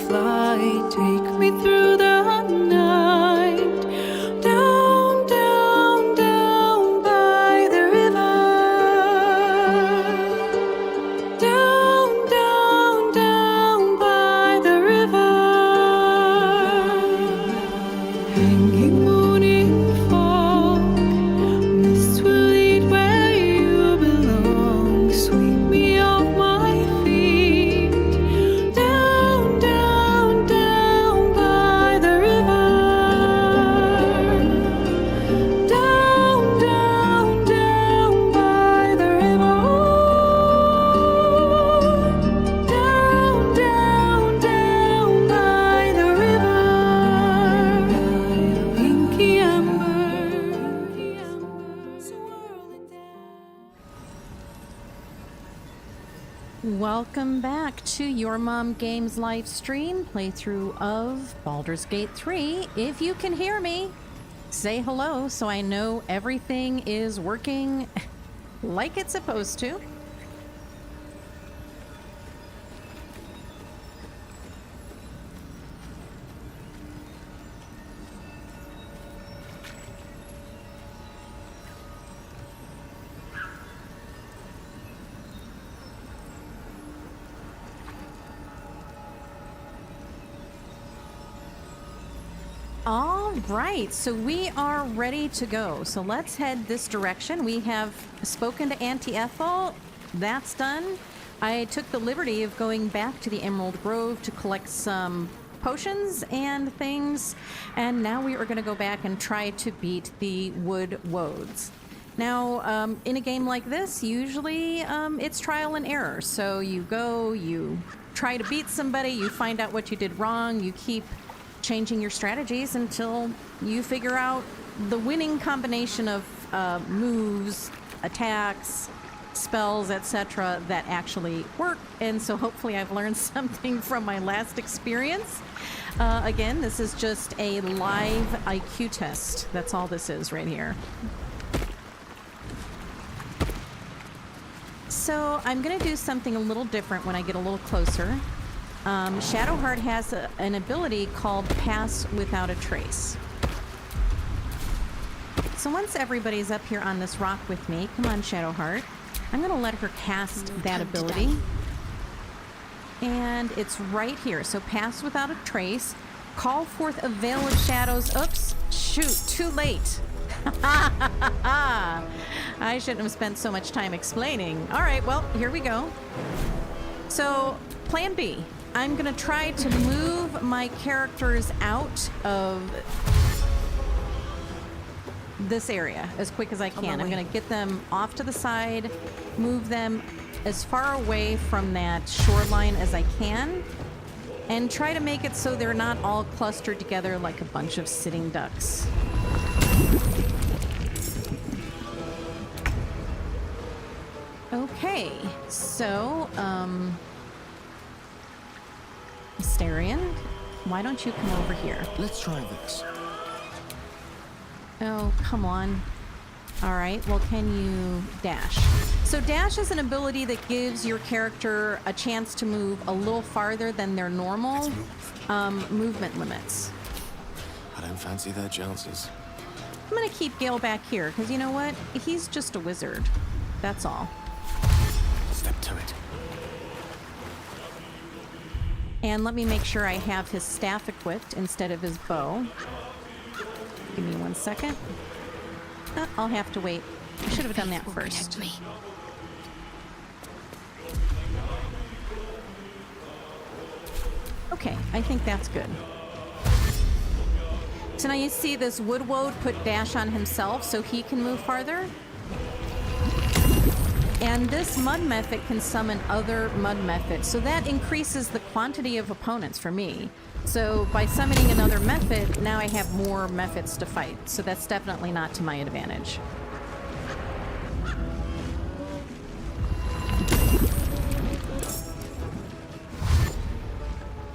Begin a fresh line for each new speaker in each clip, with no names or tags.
flight, take me through the night, down, down, down by the river, down, down, down by the river, hanging moon in fog, mist will lead where you belong, sweep me off my feet, down, down, down by the river, down, down, down by the river, down, down, down by the river, inky amber, swirling down.
Welcome back to Your Mom Games live stream playthrough of Baldur's Gate 3. If you can hear me, say hello so I know everything is working like it's supposed to. All right, so we are ready to go. So let's head this direction. We have spoken to Auntie Ethel. That's done. I took the liberty of going back to the Emerald Grove to collect some potions and things. And now we are going to go back and try to beat the Wood Woads. Now, in a game like this, usually it's trial and error. So you go, you try to beat somebody, you find out what you did wrong, you keep changing your strategies until you figure out the winning combination of moves, attacks, spells, etc. that actually work. And so hopefully I've learned something from my last experience. Again, this is just a live IQ test. That's all this is right here. So I'm going to do something a little different when I get a little closer. Shadowheart has an ability called Pass Without a Trace. So once everybody's up here on this rock with me, come on Shadowheart, I'm going to let her cast that ability. And it's right here. So Pass Without a Trace, call forth a veil of shadows. Oops, shoot, too late. I shouldn't have spent so much time explaining. All right, well, here we go. So plan B. I'm going to try to move my characters out of this area as quick as I can. I'm going to get them off to the side, move them as far away from that shoreline as I can, and try to make it so they're not all clustered together like a bunch of sitting ducks. Okay, so, Astarion, why don't you come over here?
Let's try this.
Oh, come on. All right, well, can you dash? So dash is an ability that gives your character a chance to move a little farther than their normal movement limits.
I don't fancy their chances.
I'm gonna keep Gale back here, because you know what? He's just a wizard. That's all.
Step to it.
And let me make sure I have his staff equipped instead of his bow. Give me 1 second. I'll have to wait. I should have done that first. Okay, I think that's good. So now you see this Woodwoad put dash on himself so he can move farther. And this mud method can summon other mud methods. So that increases the quantity of opponents for me. So by summoning another method, now I have more methods to fight. So that's definitely not to my advantage.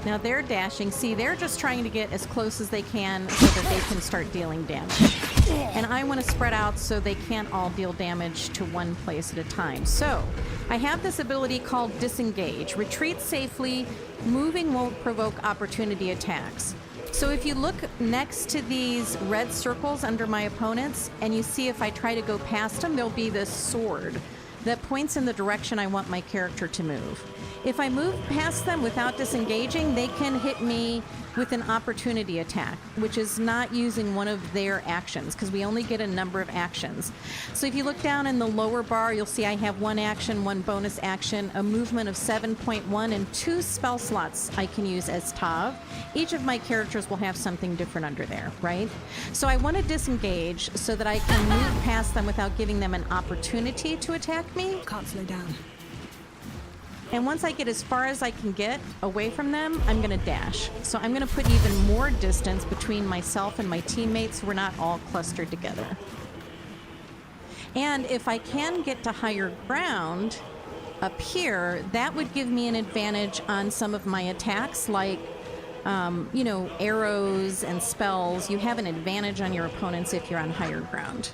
Now they're dashing. See, they're just trying to get as close as they can so that they can start dealing damage. And I want to spread out so they can't all deal damage to one place at a time. So I have this ability called Disengage. Retreat safely. Moving won't provoke opportunity attacks. So if you look next to these red circles under my opponents, and you see if I try to go past them, there'll be this sword that points in the direction I want my character to move. If I move past them without disengaging, they can hit me with an opportunity attack, which is not using one of their actions, because we only get a number of actions. So if you look down in the lower bar, you'll see I have 1 action, 1 bonus action, a movement of 7.1, and 2 spell slots I can use as Tav. Each of my characters will have something different under there, right? So I want to disengage so that I can move past them without giving them an opportunity to attack me.
Can't slow down.
And once I get as far as I can get away from them, I'm going to dash. So I'm going to put even more distance between myself and my teammates so we're not all clustered together. And if I can get to higher ground up here, that would give me an advantage on some of my attacks, like, you know, arrows and spells. You have an advantage on your opponents if you're on higher ground.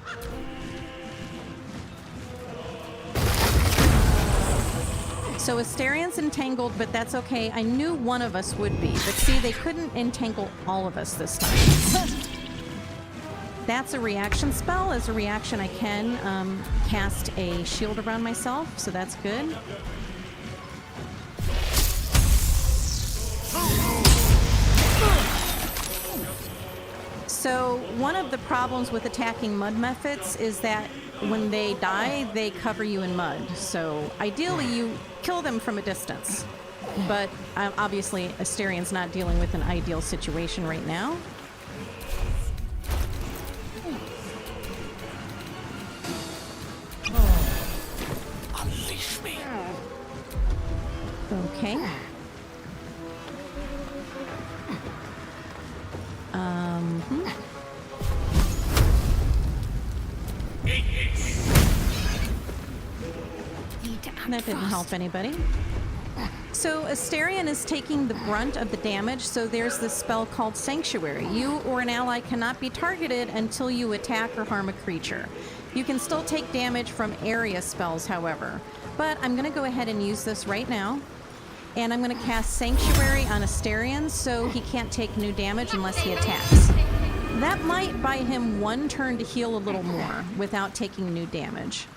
So Asterian's entangled, but that's okay. I knew one of us would be, but see, they couldn't entangle all of us this time. That's a reaction spell. As a reaction, I can cast a shield around myself, so that's good. So one of the problems with attacking mud methods is that when they die, they cover you in mud. So ideally, you kill them from a distance. But obviously, Asterian's not dealing with an ideal situation right now.
Unleash me.
Okay. That didn't help anybody. So Asterian is taking the brunt of the damage, so there's this spell called Sanctuary. You or an ally cannot be targeted until you attack or harm a creature. You can still take damage from area spells, however. But I'm going to go ahead and use this right now. And I'm going to cast Sanctuary on Asterian so he can't take new damage unless he attacks. That might buy him 1 turn to heal a little more without taking new damage.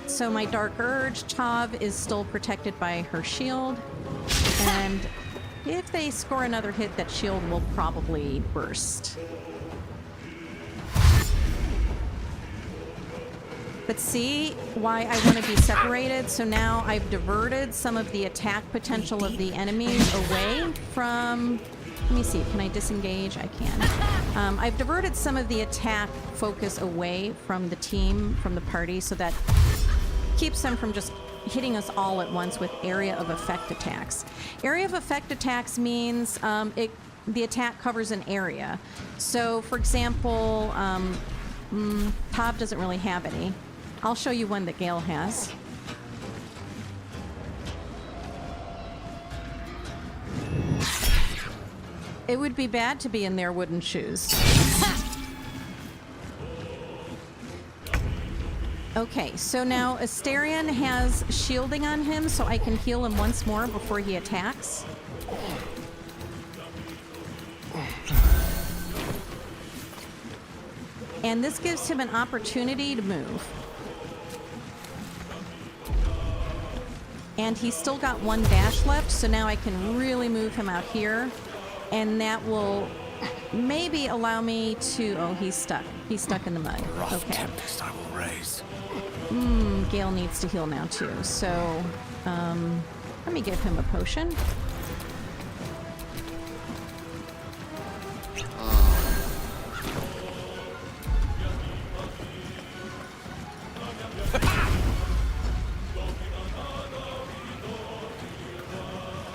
So my Dark Urge, Tav, is still protected by her shield. And if they score another hit, that shield will probably burst. But see why I want to be separated? So now I've diverted some of the attack potential of the enemies away from... Let me see, can I disengage? I can. I've diverted some of the attack focus away from the team, from the party, so that keeps them from just hitting us all at once with area of effect attacks. Area of effect attacks means the attack covers an area. So, for example, Tav doesn't really have any. I'll show you one that Gale has. It would be bad to be in their wooden shoes. Okay, so now Asterian has shielding on him, so I can heal him once more before he attacks. And this gives him an opportunity to move. And he's still got 1 dash left, so now I can really move him out here. And that will maybe allow me to... Oh, he's stuck. He's stuck in the mud.
Rough
Okay.
tempest I will raise.
Gale needs to heal now too, so let me give him a potion.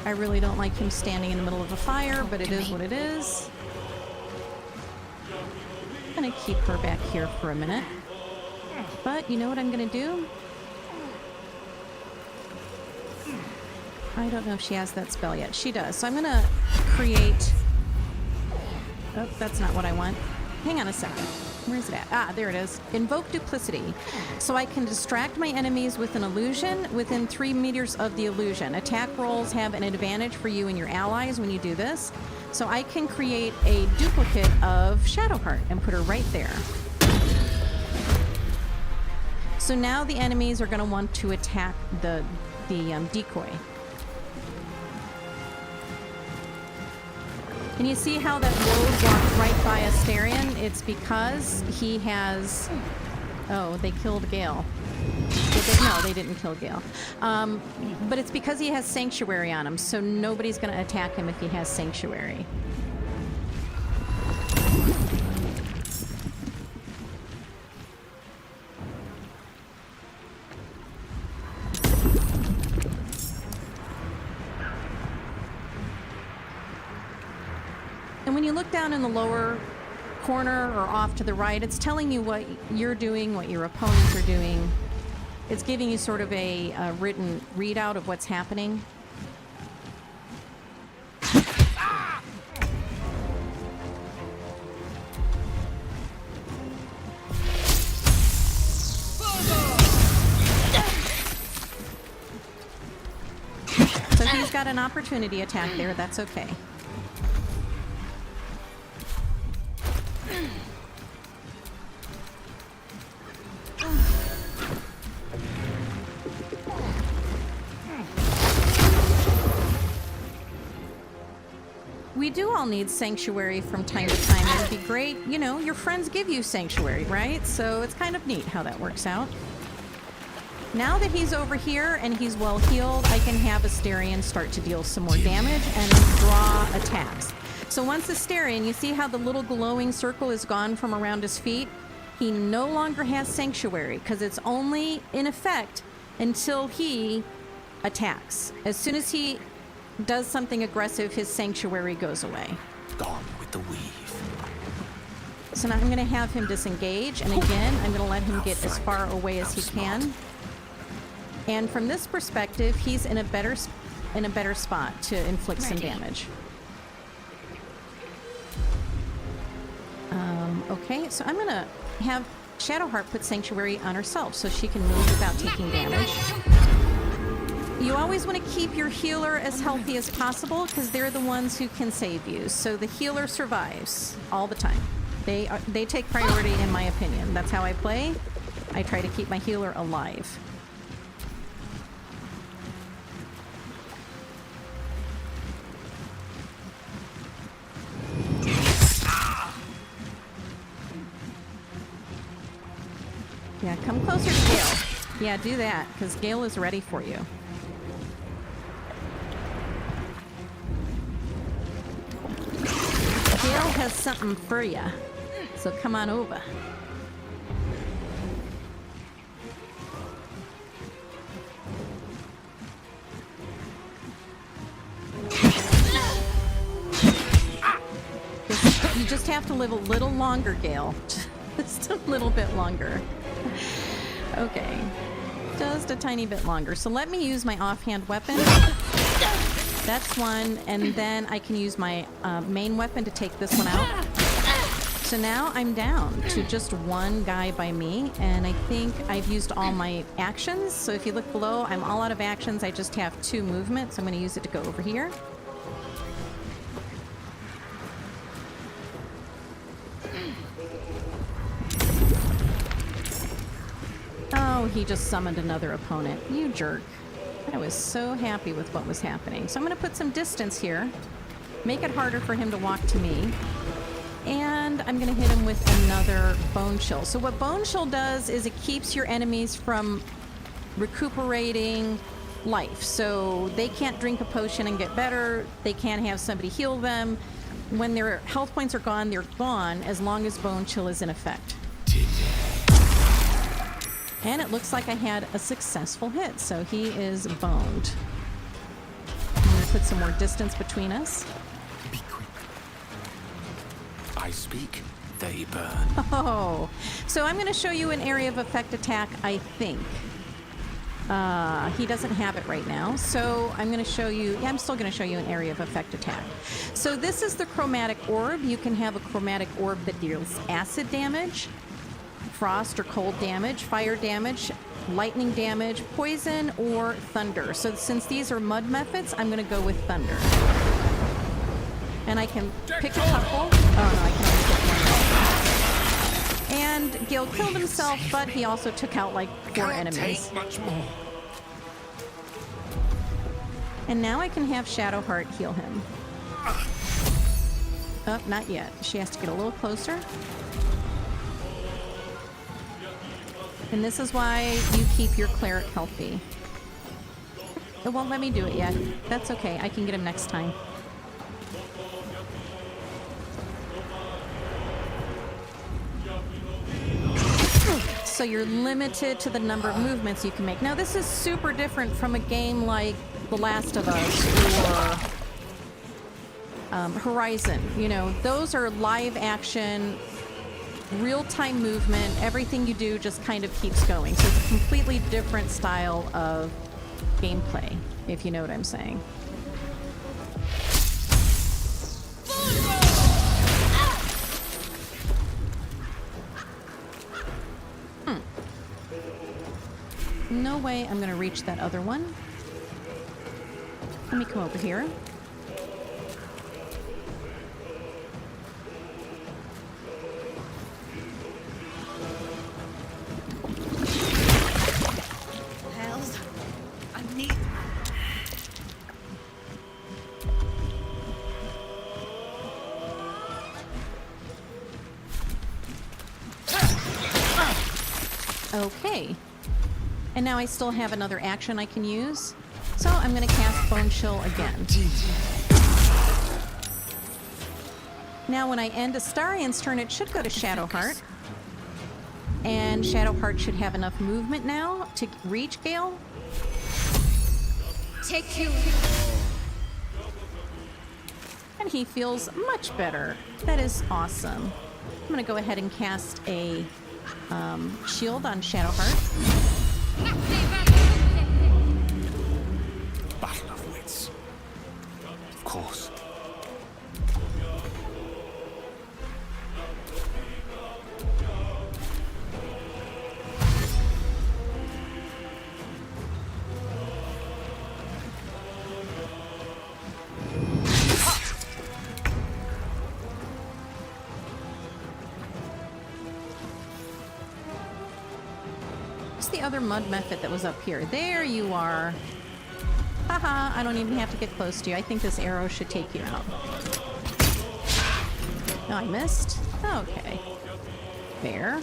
I really don't like him standing in the middle of a fire, but it is what it is. I'm gonna keep her back here for a minute. But you know what I'm going to do? I don't know if she has that spell yet. She does. So I'm going to create... Oh, that's not what I want. Hang on a second. Where's it at? Ah, there it is. Invoke duplicity. So I can distract my enemies with an illusion within 3 meters of the illusion. Attack rolls have an advantage for you and your allies when you do this. So I can create a duplicate of Shadowheart and put her right there. So now the enemies are going to want to attack the decoy. And you see how that road walked right by Asterion? It's because he has... Oh, they killed Gale. No, they didn't kill Gale. But it's because he has Sanctuary on him, so nobody's going to attack him if he has Sanctuary. And when you look down in the lower corner or off to the right, it's telling you what you're doing, what your opponents are doing. It's giving you sort of a written readout of what's happening. So if he's got an opportunity attack there, that's okay. We do all need Sanctuary from time to time. It would be great, you know, your friends give you Sanctuary, right? So it's kind of neat how that works out. Now that he's over here and he's well healed, I can have Asterion start to deal some more damage and draw attacks. So once Asterion, you see how the little glowing circle is gone from around his feet? He no longer has Sanctuary because it's only in effect until he attacks. As soon as he does something aggressive, his Sanctuary goes away.
Gone with the weave.
So now I'm going to have him disengage, and again, I'm going to let him get as far away as he can. And from this perspective, he's in a better spot to inflict some damage. Okay, so I'm going to have Shadowheart put Sanctuary on herself so she can move without taking damage. You always want to keep your healer as healthy as possible because they're the ones who can save you. So the healer survives all the time. They take priority in my opinion. That's how I play. I try to keep my healer alive. Yeah, come closer to Gale. Yeah, do that, because Gale is ready for you. Gale has something for you, so come on over. You just have to live a little longer, Gale. Just a little bit longer. Okay. Just a tiny bit longer. So let me use my offhand weapon. That's one, and then I can use my main weapon to take this one out. So now I'm down to just one guy by me, and I think I've used all my actions. So if you look below, I'm all out of actions. I just have 2 movements. I'm going to use it to go over here. Oh, he just summoned another opponent. You jerk. I was so happy with what was happening. So I'm going to put some distance here, make it harder for him to walk to me, and I'm going to hit him with another Bone Chill. So what Bone Chill does is it keeps your enemies from recuperating life. So they can't drink a potion and get better. They can't have somebody heal them. When their health points are gone, they're gone as long as Bone Chill is in effect. And it looks like I had a successful hit, so he is boned. I'm going to put some more distance between us.
Be quick. I speak they burn.
Oh, so I'm going to show you an area of effect attack, I think. He doesn't have it right now, so I'm going to show you, I'm still going to show you an area of effect attack. So this is the chromatic orb. You can have a chromatic orb that deals acid damage, frost or cold damage, fire damage, lightning damage, poison, or thunder. So since these are mud methods, I'm going to go with thunder. And I can pick a couple. Oh no, I can only pick one. And Gil killed himself, but he also took out like 4 enemies.
Take much more.
And now I can have Shadowheart heal him. Oh, not yet. She has to get a little closer. And this is why you keep your cleric healthy. It won't let me do it yet. That's okay. I can get him next time. So you're limited to the number of movements you can make. Now this is super different from a game like The Last of Us or Horizon. You know, those are live action, real-time movement. Everything you do just kind of keeps going. So it's a completely different style of gameplay, if you know what I'm saying. No way I'm going to reach that other one. Let me come over here.
Hells, I need.
Okay. And now I still have another action I can use. So I'm going to cast Bone Chill again. Now when I end Astarion's turn, it should go to Shadowheart. And Shadowheart should have enough movement now to reach Gale.
Take you.
And he feels much better. That is awesome. I'm going to go ahead and cast a shield on Shadowheart.
Battle of wits. Of course.
What's the other mud method that was up here? There you are. Haha, I don't even have to get close to you. I think this arrow should take you out. No, I missed? Okay. There.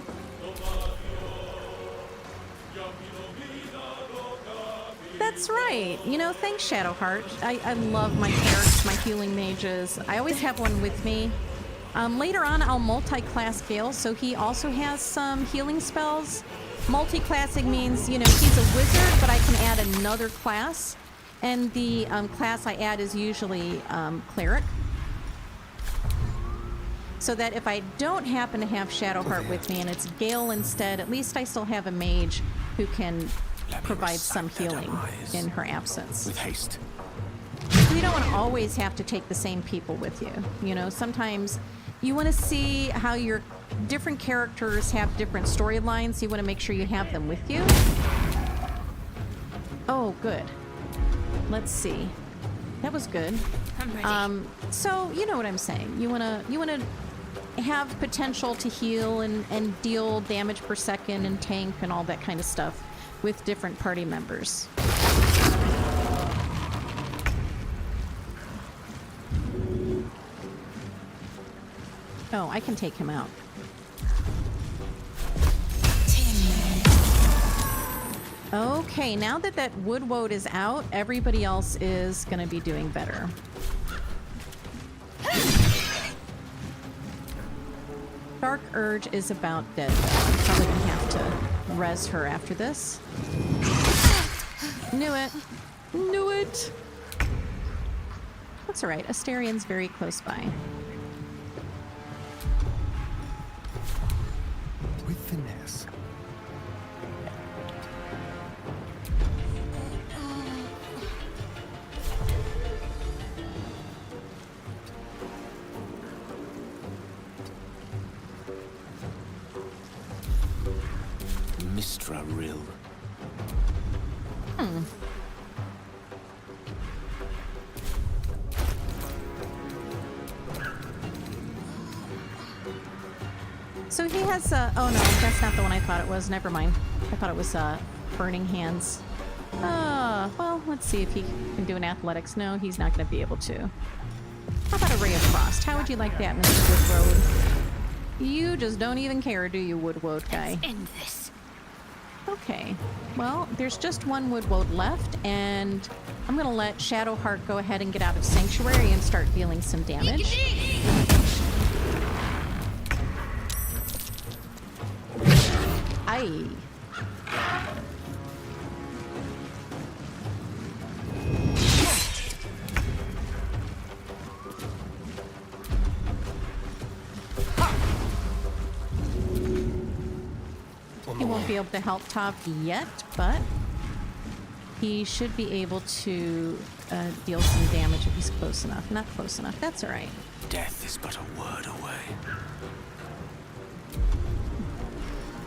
That's right. You know, thanks, Shadowheart. I love my clerics, my healing mages. I always have one with me. Later on, I'll multi-class Gale, so he also has some healing spells. Multi-classing means, you know, he's a wizard, but I can add another class. And the class I add is usually cleric. So that if I don't happen to have Shadowheart with me and it's Gale instead, at least I still have a mage who can provide some healing in her absence.
With haste.
You don't always have to take the same people with you. You know, sometimes you want to see how your different characters have different storylines. You want to make sure you have them with you. Oh, good. Let's see. That was good.
I'm ready.
So you know what I'm saying. You wanna have potential to heal and deal damage per second and tank and all that kind of stuff with different party members. Oh, I can take him out. Okay, now that that wood woad is out, everybody else is going to be doing better. Dark Urge is about dead, though. I'm probably going to have to res her after this. Knew it. Knew it. That's all right. Astarion's very close by.
for a rill.
So he has oh no, that's not the one I thought it was. Never mind. I thought it was Burning Hands. Well, let's see if he can do an athletics. No, he's not going to be able to. How about a Ray of Frost? How would you like that, Mr. Woodroad? You just don't even care, do you, Woodwoad guy?
Let's end this.
Okay. Well, there's just one Woodwoad left, and I'm going to let Shadowheart go ahead and get out of Sanctuary and start dealing some damage. Aye. He won't be able to help Tav yet, but he should be able to deal some damage if he's close enough. Not close enough. That's all right.
Death is but a word away.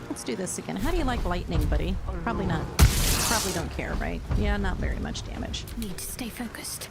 Let's do this again. How do you like lightning, buddy? Probably not. Probably don't care, right? Yeah, not very much damage.
Need to stay focused.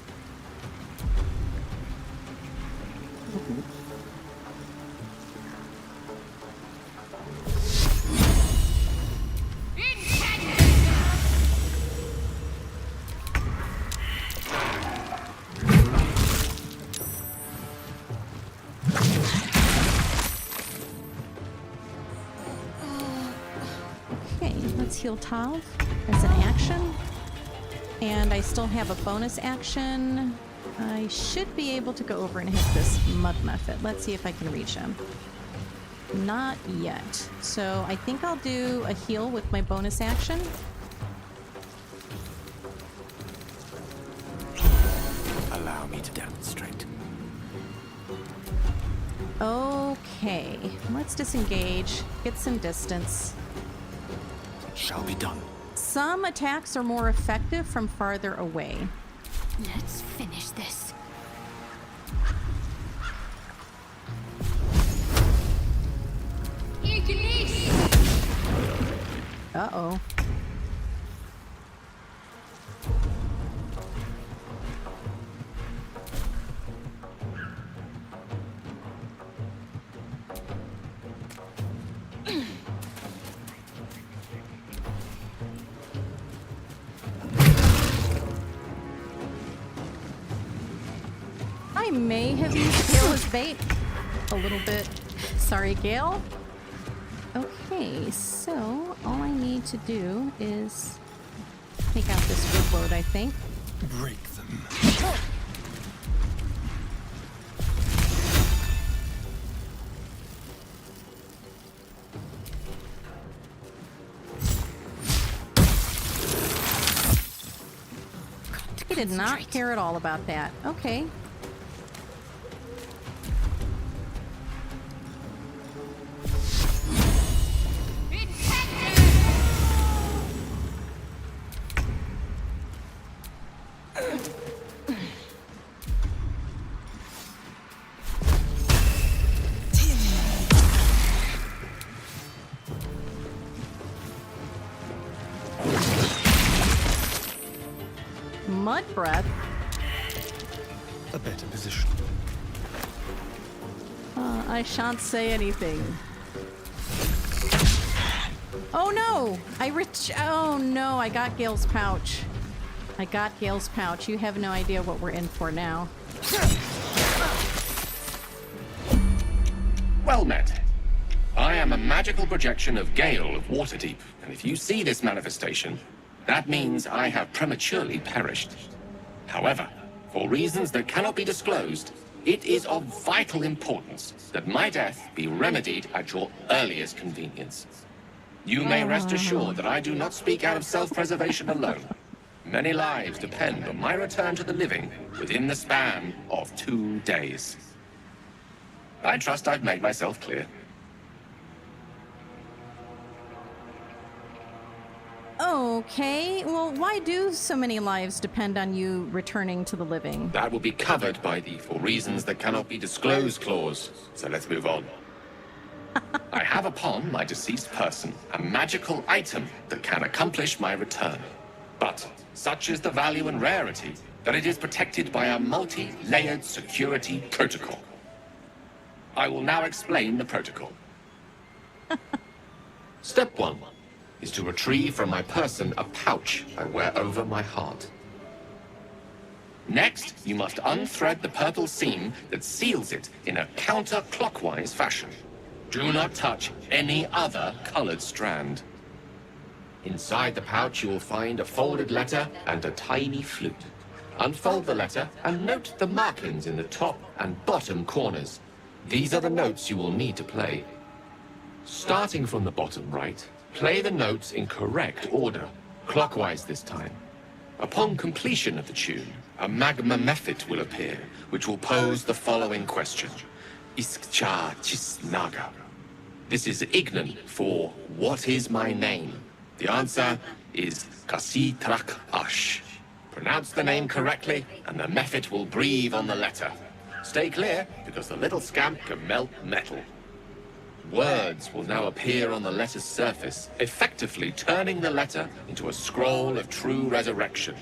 Heal Tav as an action, and I still have a bonus action. I should be able to go over and hit this Mud Muffet. Let's see if I can reach him. Not yet. So I think I'll do a heal with my bonus action.
Allow me to demonstrate.
Okay, let's disengage, get some distance.
Shall be done.
Some attacks are more effective from farther away.
Let's finish this.
Uh-oh. I may have used Gale as bait a little bit. Sorry, Gale. Okay, so all I need to do is take out this woodload, I think.
Break them.
He did not care at all about that. Okay. Mud breath.
A better position.
I shan't say anything. Oh no! Oh no, I got Gale's pouch. I got Gale's pouch. You have no idea what we're in for now.
Well met. I am a magical projection of Gale of Waterdeep, and if you see this manifestation, that means I have prematurely perished. However, for reasons that cannot be disclosed, it is of vital importance that my death be remedied at your earliest convenience. You may rest assured that I do not speak out of self-preservation alone. Many lives depend on my return to the living within the span of 2 days. I trust I've made myself clear.
Okay, well, why do so many lives depend on you returning to the living?
That will be covered by the "for reasons that cannot be disclosed" clause. So let's move on. I have upon my deceased person a magical item that can accomplish my return. But such is the value and rarity that it is protected by a multi-layered security protocol. I will now explain the protocol. Step 1 is to retrieve from my person a pouch I wear over my heart. Next, you must unthread the purple seam that seals it in a counterclockwise fashion. Do not touch any other colored strand. Inside the pouch, you will find a folded letter and a tiny flute. Unfold the letter and note the markings in the top and bottom corners. These are the notes you will need to play. Starting from the bottom right, play the notes in correct order, clockwise this time. Upon completion of the tune, a magma mephit will appear, which will pose the following question. Iskcha Chisnaga. This is Ignan for what is my name? The answer is Kasitrak Ash. Pronounce the name correctly, and the mephit will breathe on the letter. Stay clear, because the little scamp can melt metal. Words will now appear on the letter's surface, effectively turning the letter into a scroll of true resurrection.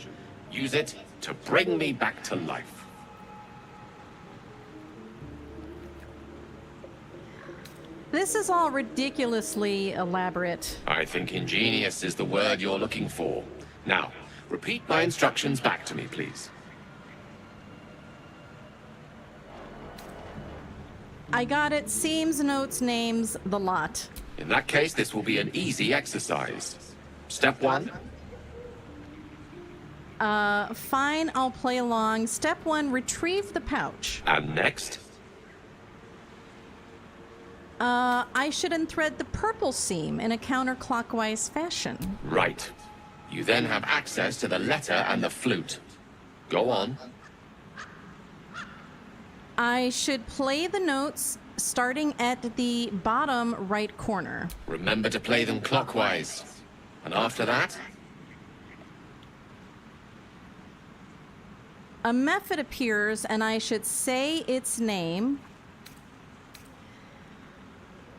Use it to bring me back to life.
This is all ridiculously elaborate.
I think ingenious is the word you're looking for. Now, repeat my instructions back to me, please.
I got it. Seams, notes, names, the lot.
In that case, this will be an easy exercise. Step 1.
Fine, I'll play along. Step 1, retrieve the pouch.
And next?
I should unthread the purple seam in a counterclockwise fashion.
Right. You then have access to the letter and the flute. Go on.
I should play the notes starting at the bottom right corner.
Remember to play them clockwise. And after that?
A mephit appears, and I should say its name.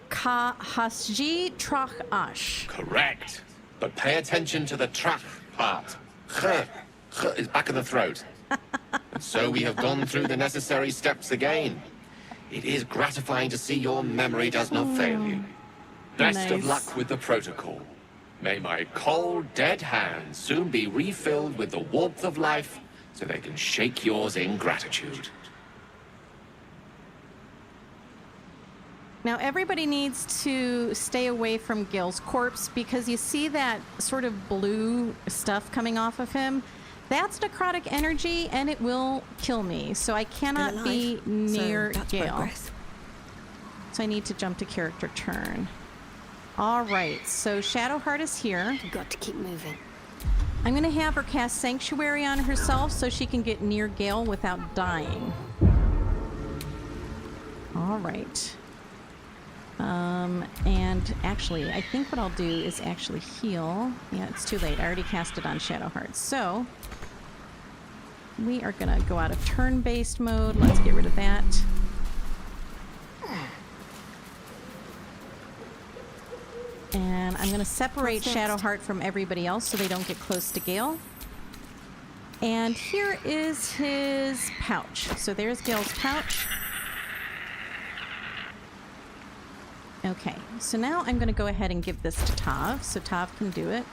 Ka Hasji Trach Ash.
Correct. But pay attention to the trach part. Ch is back of the throat. And so we have gone through the necessary steps again. It is gratifying to see your memory does not fail you. Best of
Nice.
luck with the protocol. May my cold, dead hands soon be refilled with the warmth of life so they can shake yours in gratitude.
Now, everybody needs to stay away from Gil's corpse because you see that sort of blue stuff coming off of him. That's necrotic energy, and it will kill me. So I cannot be near Gale. So I need to jump to character turn. All right, so Shadowheart is here.
You've got to keep moving.
I'm going to have her cast Sanctuary on herself so she can get near Gale without dying. All right. And actually, I think what I'll do is actually heal. Yeah, it's too late. I already cast it on Shadowheart. So we are going to go out of turn-based mode. Let's get rid of that. And I'm going to separate Shadowheart from everybody else so they don't get close to Gale. And here is his pouch. So there's Gale's pouch. Okay, so now I'm going to go ahead and give this to Tav, so Tav can do it.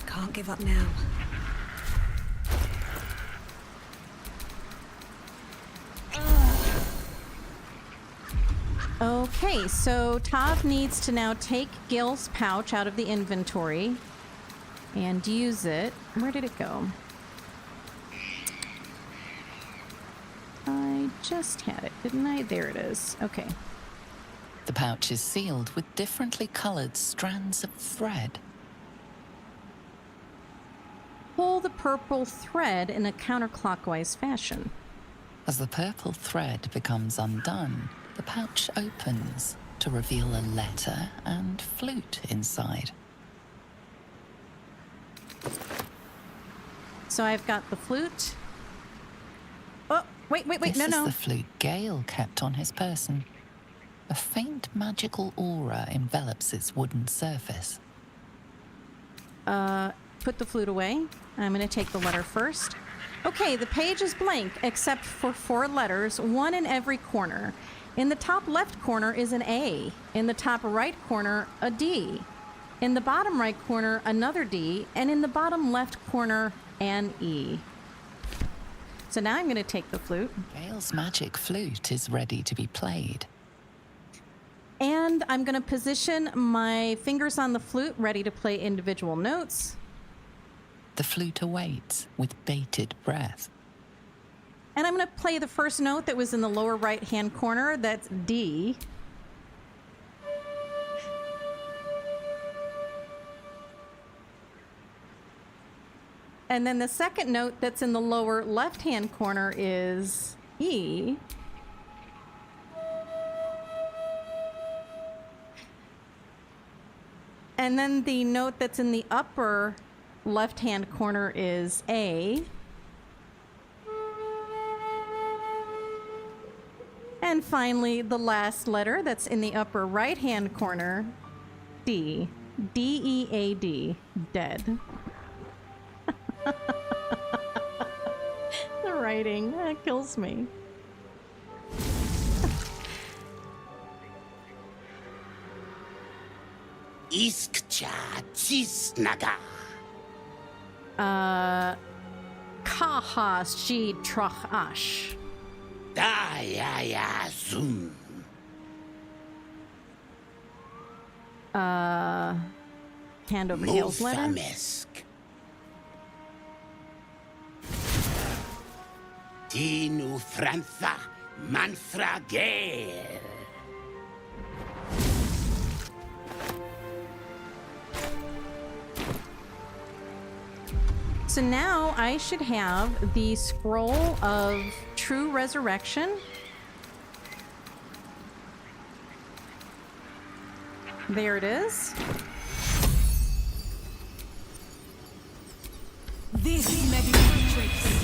Can't give up now.
Okay, so Tav needs to now take Gil's pouch out of the inventory and use it. Where did it go? I just had it, didn't I? There it is. Okay.
The pouch is sealed with differently colored strands of thread.
Pull the purple thread in a counterclockwise fashion.
As the purple thread becomes undone, the pouch opens to reveal a letter and flute inside.
So I've got the flute. Oh, wait,
This
no,
is
no.
the flute Gale kept on his person. A faint magical aura envelops its wooden surface.
Put the flute away. I'm going to take the letter first. Okay, the page is blank except for 4 letters, one in every corner. In the top left corner is an A. In the top right corner, a D. In the bottom right corner, another D. And in the bottom left corner, an E. So now I'm going to take the flute.
Gale's magic flute is ready to be played.
And I'm going to position my fingers on the flute, ready to play individual notes.
The flute awaits with bated breath.
And I'm going to play the first note that was in the lower right-hand corner. That's D. And then the second note that's in the lower left-hand corner is E. And then the note that's in the upper left-hand corner is A. And finally, the last letter that's in the upper right-hand corner, D. D-E-A-D. Dead. The writing, that kills me.
Iskcha cisnaga.
Kahas G Trochash.
Daya zoom.
Hand over Gale's letter.
Muthamesk. Tinu Frantha Manthra Gale.
So now I should have the scroll of true resurrection. There it is.
This may be matrix.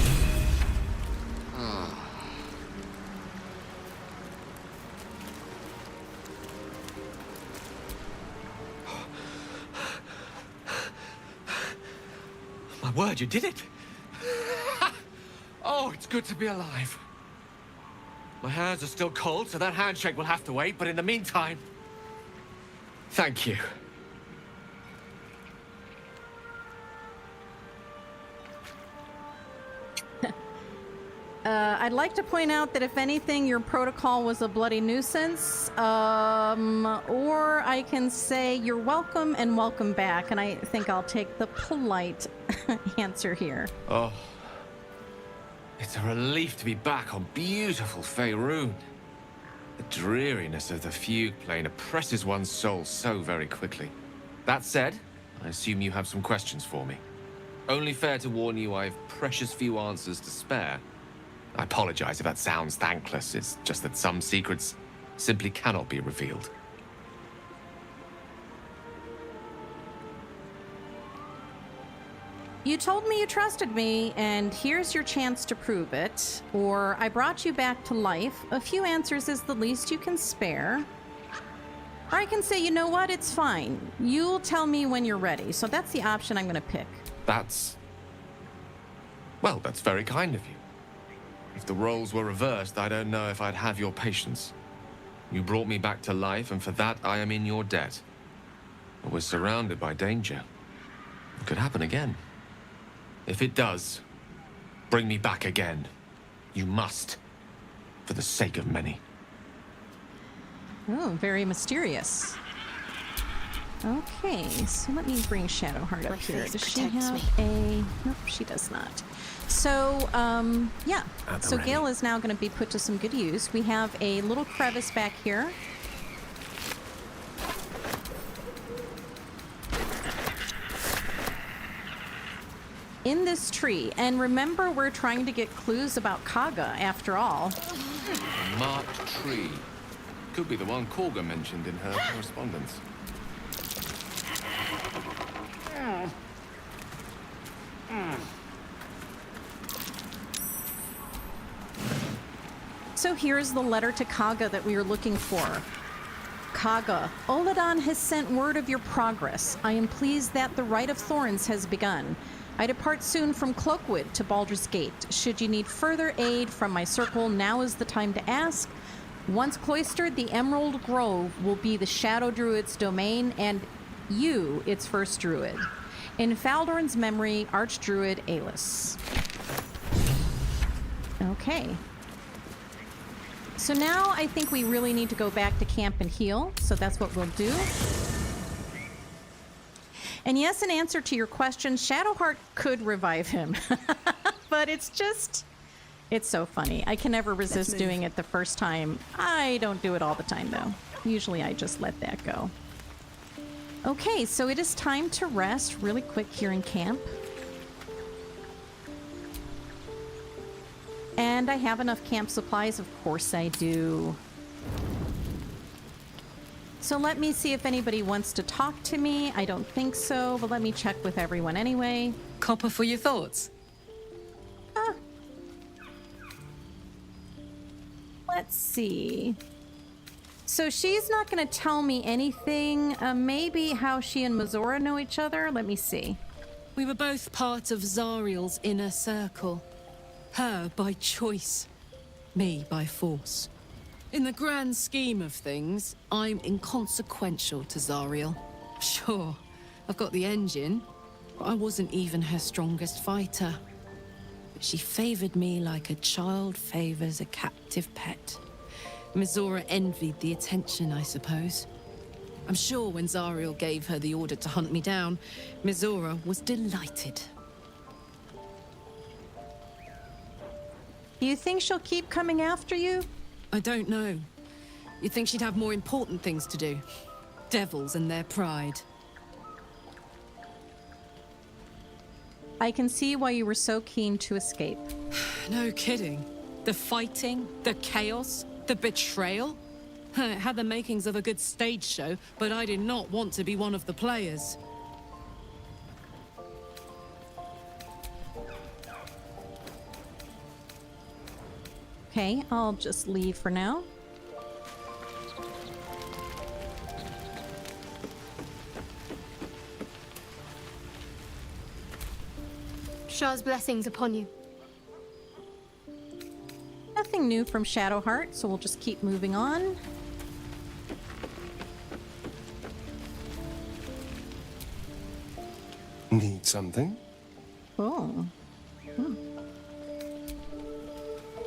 My word, you did it! Oh, it's good to be alive. My hands are still cold, so that handshake will have to wait, but in the meantime, thank you.
I'd like to point out that if anything, your protocol was a bloody nuisance. Or I can say you're welcome and welcome back, and I think I'll take the polite answer here.
Oh. It's a relief to be back on beautiful Faerun. The dreariness of the fugue plane oppresses one's soul so very quickly. That said, I assume you have some questions for me. Only fair to warn you I have precious few answers to spare. I apologize if that sounds thankless. It's just that some secrets simply cannot be revealed.
You told me you trusted me, and here's your chance to prove it. Or I brought you back to life. A few answers is the least you can spare. Or I can say, you know what, it's fine. You'll tell me when you're ready. So that's the option I'm going to pick.
Well, that's very kind of you. If the roles were reversed, I don't know if I'd have your patience. You brought me back to life, and for that I am in your debt. I was surrounded by danger. It could happen again. If it does, bring me back again. You must, for the sake of many.
Oh, very mysterious. Okay, so let me bring Shadowheart up
My
here.
face
Does she
protects
have
me.
a... Nope, she does not. So, yeah.
At the
So
ready.
Gale is now going to be put to some good use. We have a little crevice back here. In this tree. And remember, we're trying to get clues about Kaga, after all.
A marked tree. Could be the one Korga mentioned in her correspondence.
So here's the letter to Kaga that we were looking for. Kaga, Oladan has sent word of your progress. I am pleased that the Rite of Thorns has begun. I depart soon from Cloakwood to Baldur's Gate. Should you need further aid from my circle, now is the time to ask. Once cloistered, the Emerald Grove will be the Shadow Druid's domain, and you, its first druid. In Faldorn's memory, Archdruid Aelys. Okay. So now I think we really need to go back to camp and heal, so that's what we'll do. And yes, in answer to your question, Shadowheart could revive him. But it's so funny. I can never resist doing it the first time. I don't do it all the time, though. Usually I just let that go. Okay, so it is time to rest really quick here in camp. And I have enough camp supplies. Of course I do. So let me see if anybody wants to talk to me. I don't think so, but let me check with everyone anyway.
Copper for your thoughts.
Let's see. So she's not going to tell me anything. Maybe how she and Mizora know each other. Let me see.
We were both part of Zariel's inner circle. Her by choice, me by force. In the grand scheme of things, I'm inconsequential to Zariel. Sure, I've got the engine, but I wasn't even her strongest fighter. But she favored me like a child favors a captive pet. Mizora envied the attention, I suppose. I'm sure when Zariel gave her the order to hunt me down, Mizora was delighted.
Do you think she'll keep coming after you?
I don't know. You'd think she'd have more important things to do. Devils and their pride.
I can see why you were so keen to escape.
No kidding. The fighting, the chaos, the betrayal. It had the makings of a good stage show, but I did not want to be one of the players.
Okay, I'll just leave for now.
Shah's blessings upon you.
Nothing new from Shadowheart, so we'll just keep moving on.
Need something?
Oh.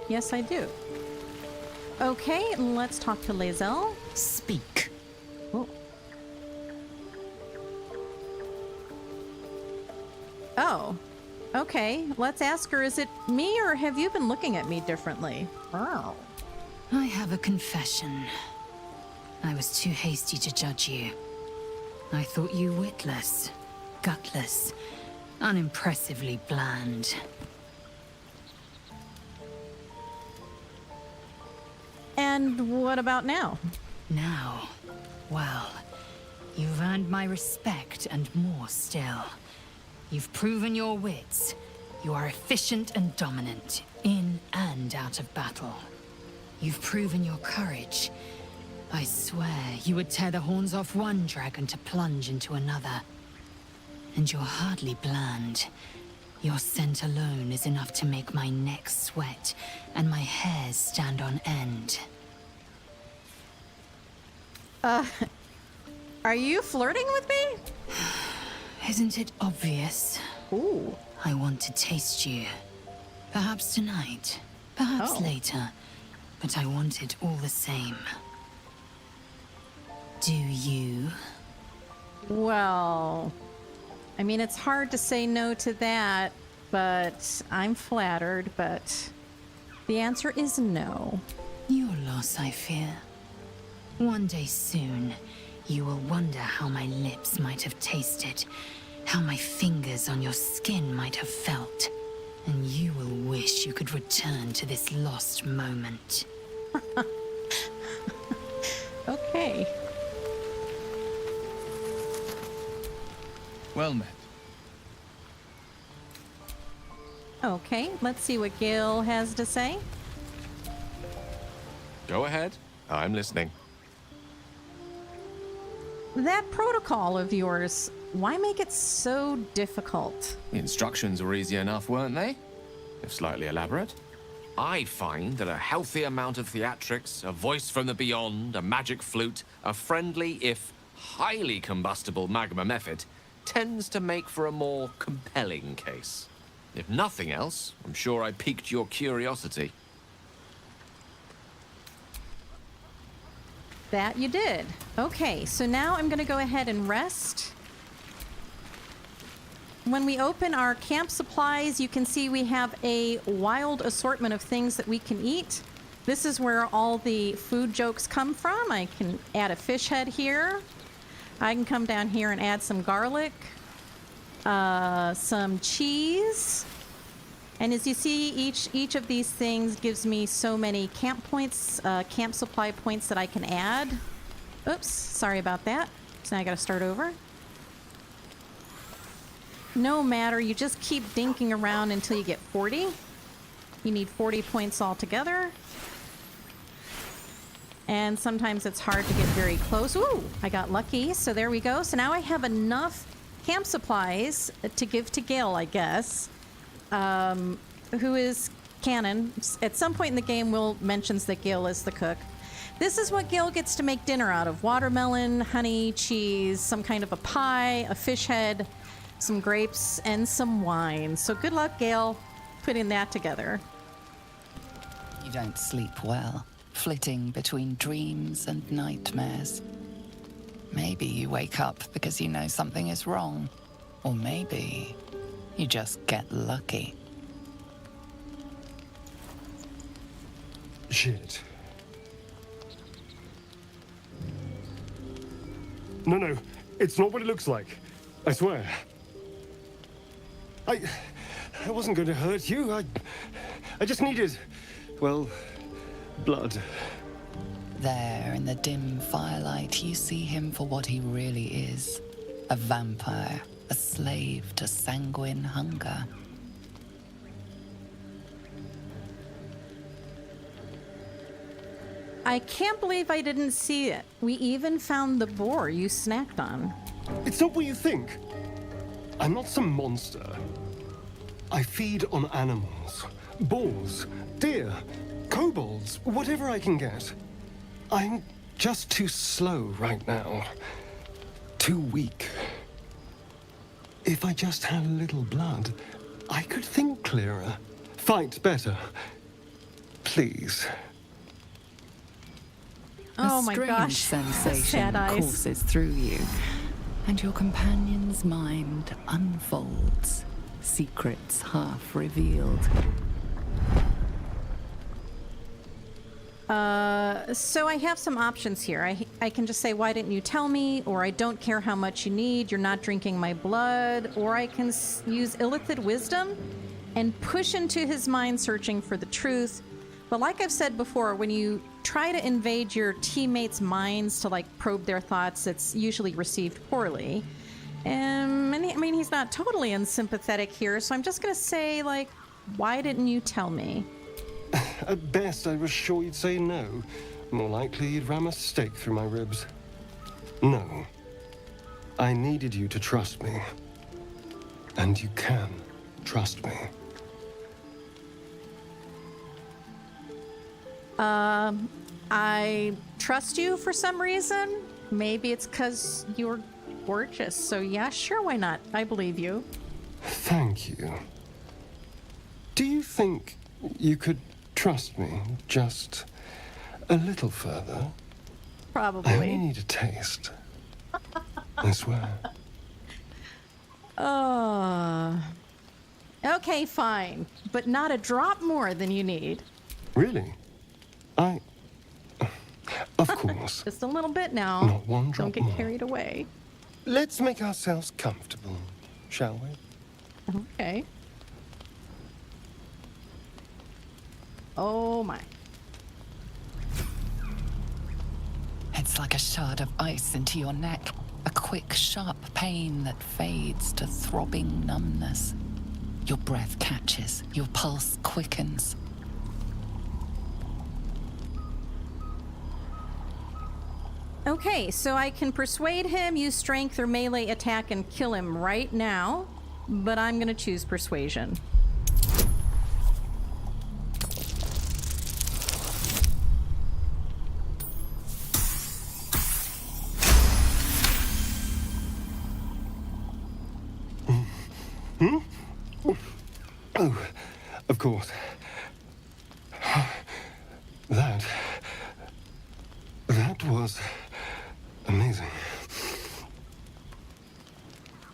Yes, I do. Okay, let's talk to Lae'zel.
Speak.
Oh. Oh. Okay, let's ask her, is it me or have you been looking at me differently? Oh.
I have a confession. I was too hasty to judge you. I thought you witless, gutless, unimpressively bland.
And what about now?
Now, well, you've earned my respect and more still. You've proven your wits. You are efficient and dominant, in and out of battle. You've proven your courage. I swear you would tear the horns off one dragon to plunge into another. And you're hardly bland. Your scent alone is enough to make my neck sweat and my hairs stand on end.
Are you flirting with me?
Isn't it obvious?
Ooh.
I want to taste you. Perhaps tonight, perhaps later, but I want it all the same. Do you?
Well, I mean, it's hard to say no to that, but I'm flattered, but the answer is no.
Your loss, I fear. One day soon, you will wonder how my lips might have tasted, how my fingers on your skin might have felt, and you will wish you could return to this lost moment.
Okay.
Well met.
Okay, let's see what Gil has to say.
Go ahead. I'm listening.
That protocol of yours, why make it so difficult?
The instructions were easy enough, weren't they? If slightly elaborate. I find that a healthy amount of theatrics, a voice from the beyond, a magic flute, a friendly, if highly combustible magma method, tends to make for a more compelling case. If nothing else, I'm sure I piqued your curiosity.
That you did. Okay, so now I'm going to go ahead and rest. When we open our camp supplies, you can see we have a wild assortment of things that we can eat. This is where all the food jokes come from. I can add a fish head here. I can come down here and add some garlic, some cheese. And as you see, each of these things gives me so many camp points, camp supply points that I can add. Oops, sorry about that. So now I gotta start over. No matter, you just keep dinking around until you get 40. You need 40 points altogether. And sometimes it's hard to get very close. Ooh, I got lucky, so there we go. So now I have enough camp supplies to give to Gil, I guess. Who is canon. At some point in the game, Will mentions that Gil is the cook. This is what Gil gets to make dinner out of. Watermelon, honey, cheese, some kind of a pie, a fish head, some grapes, and some wine. So good luck, Gil, putting that together.
You don't sleep well, flitting between dreams and nightmares. Maybe you wake up because you know something is wrong. Or maybe you just get lucky.
Shit. No, it's not what it looks like. I swear. I wasn't going to hurt you. I just needed, well, blood.
There, in the dim firelight, you see him for what he really is. A vampire, a slave to sanguine hunger.
I can't believe I didn't see it. We even found the boar you snacked on.
It's not what you think. I'm not some monster. I feed on animals. Boars, deer, kobolds, whatever I can get. I'm just too slow right now. Too weak. If I just had a little blood, I could think clearer, fight better. Please.
Oh my gosh.
Sensation
Sad eyes.
courses through you, and your companion's mind unfolds, secrets half revealed.
So I have some options here. I can just say, why didn't you tell me? Or I don't care how much you need, you're not drinking my blood. Or I can use illithid wisdom and push into his mind searching for the truth. But like I've said before, when you try to invade your teammates' minds to like probe their thoughts, it's usually received poorly. And I mean, he's not totally unsympathetic here, so I'm just gonna say, like, why didn't you tell me?
At best, I was sure you'd say no. More likely, you'd ram a stake through my ribs. No. I needed you to trust me. And you can trust me.
I trust you for some reason. Maybe it's because you're gorgeous. So yeah, sure, why not? I believe you.
Thank you. Do you think you could trust me just a little further?
Probably.
I only need a taste. I swear.
Okay, fine. But not a drop more than you need.
Really? Of course.
Just a little bit now.
Not one drop
Don't get
more.
carried away.
Let's make ourselves comfortable, shall we?
Okay. Oh my.
It's like a shard of ice into your neck, a quick, sharp pain that fades to throbbing numbness. Your breath catches, your pulse quickens.
Okay, so I can persuade him, use strength or melee attack, and kill him right now, but I'm gonna choose persuasion.
Oh, of course. That was amazing.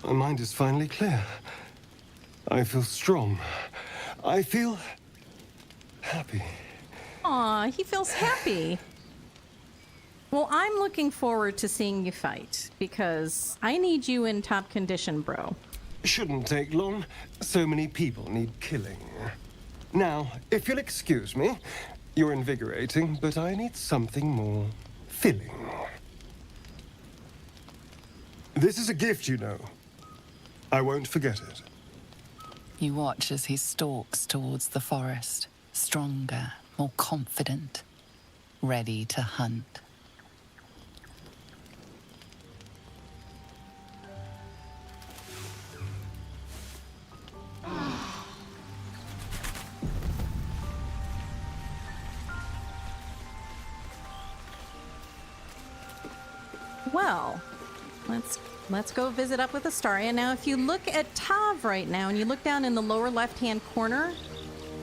My mind is finally clear. I feel strong. I feel happy.
Aw, he feels happy. Well, I'm looking forward to seeing you fight, because I need you in top condition, bro.
Shouldn't take long. So many people need killing. Now, if you'll excuse me, you're invigorating, but I need something more filling. This is a gift, you know. I won't forget it.
You watch as he stalks towards the forest, stronger, more confident, ready to hunt.
Well, let's go visit up with Astaria. Now, if you look at Tav right now, and you look down in the lower left-hand corner,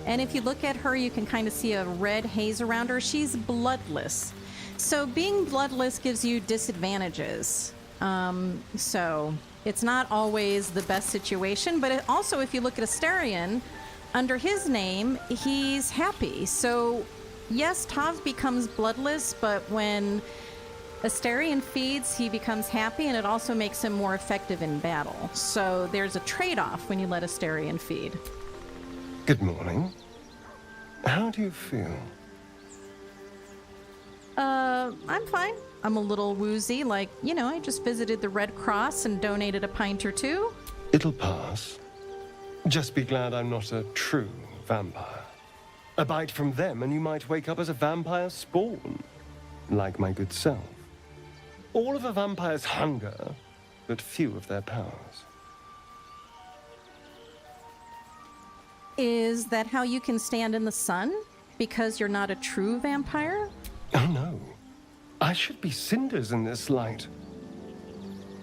and if you look at her, you can kind of see a red haze around her. She's bloodless. So being bloodless gives you disadvantages. So it's not always the best situation, but also if you look at Astarion, under his name, he's happy. So yes, Tav becomes bloodless, but when Astarion feeds, he becomes happy, and it also makes him more effective in battle. So there's a trade-off when you let Astarion feed.
Good morning. How do you feel?
I'm fine. I'm a little woozy, like, you know, I just visited the Red Cross and donated a pint or two.
It'll pass. Just be glad I'm not a true vampire. A bite from them and you might wake up as a vampire spawn, like my good self. All of a vampire's hunger, but few of their powers.
Is that how you can stand in the sun? Because you're not a true vampire?
Oh no. I should be cinders in this light.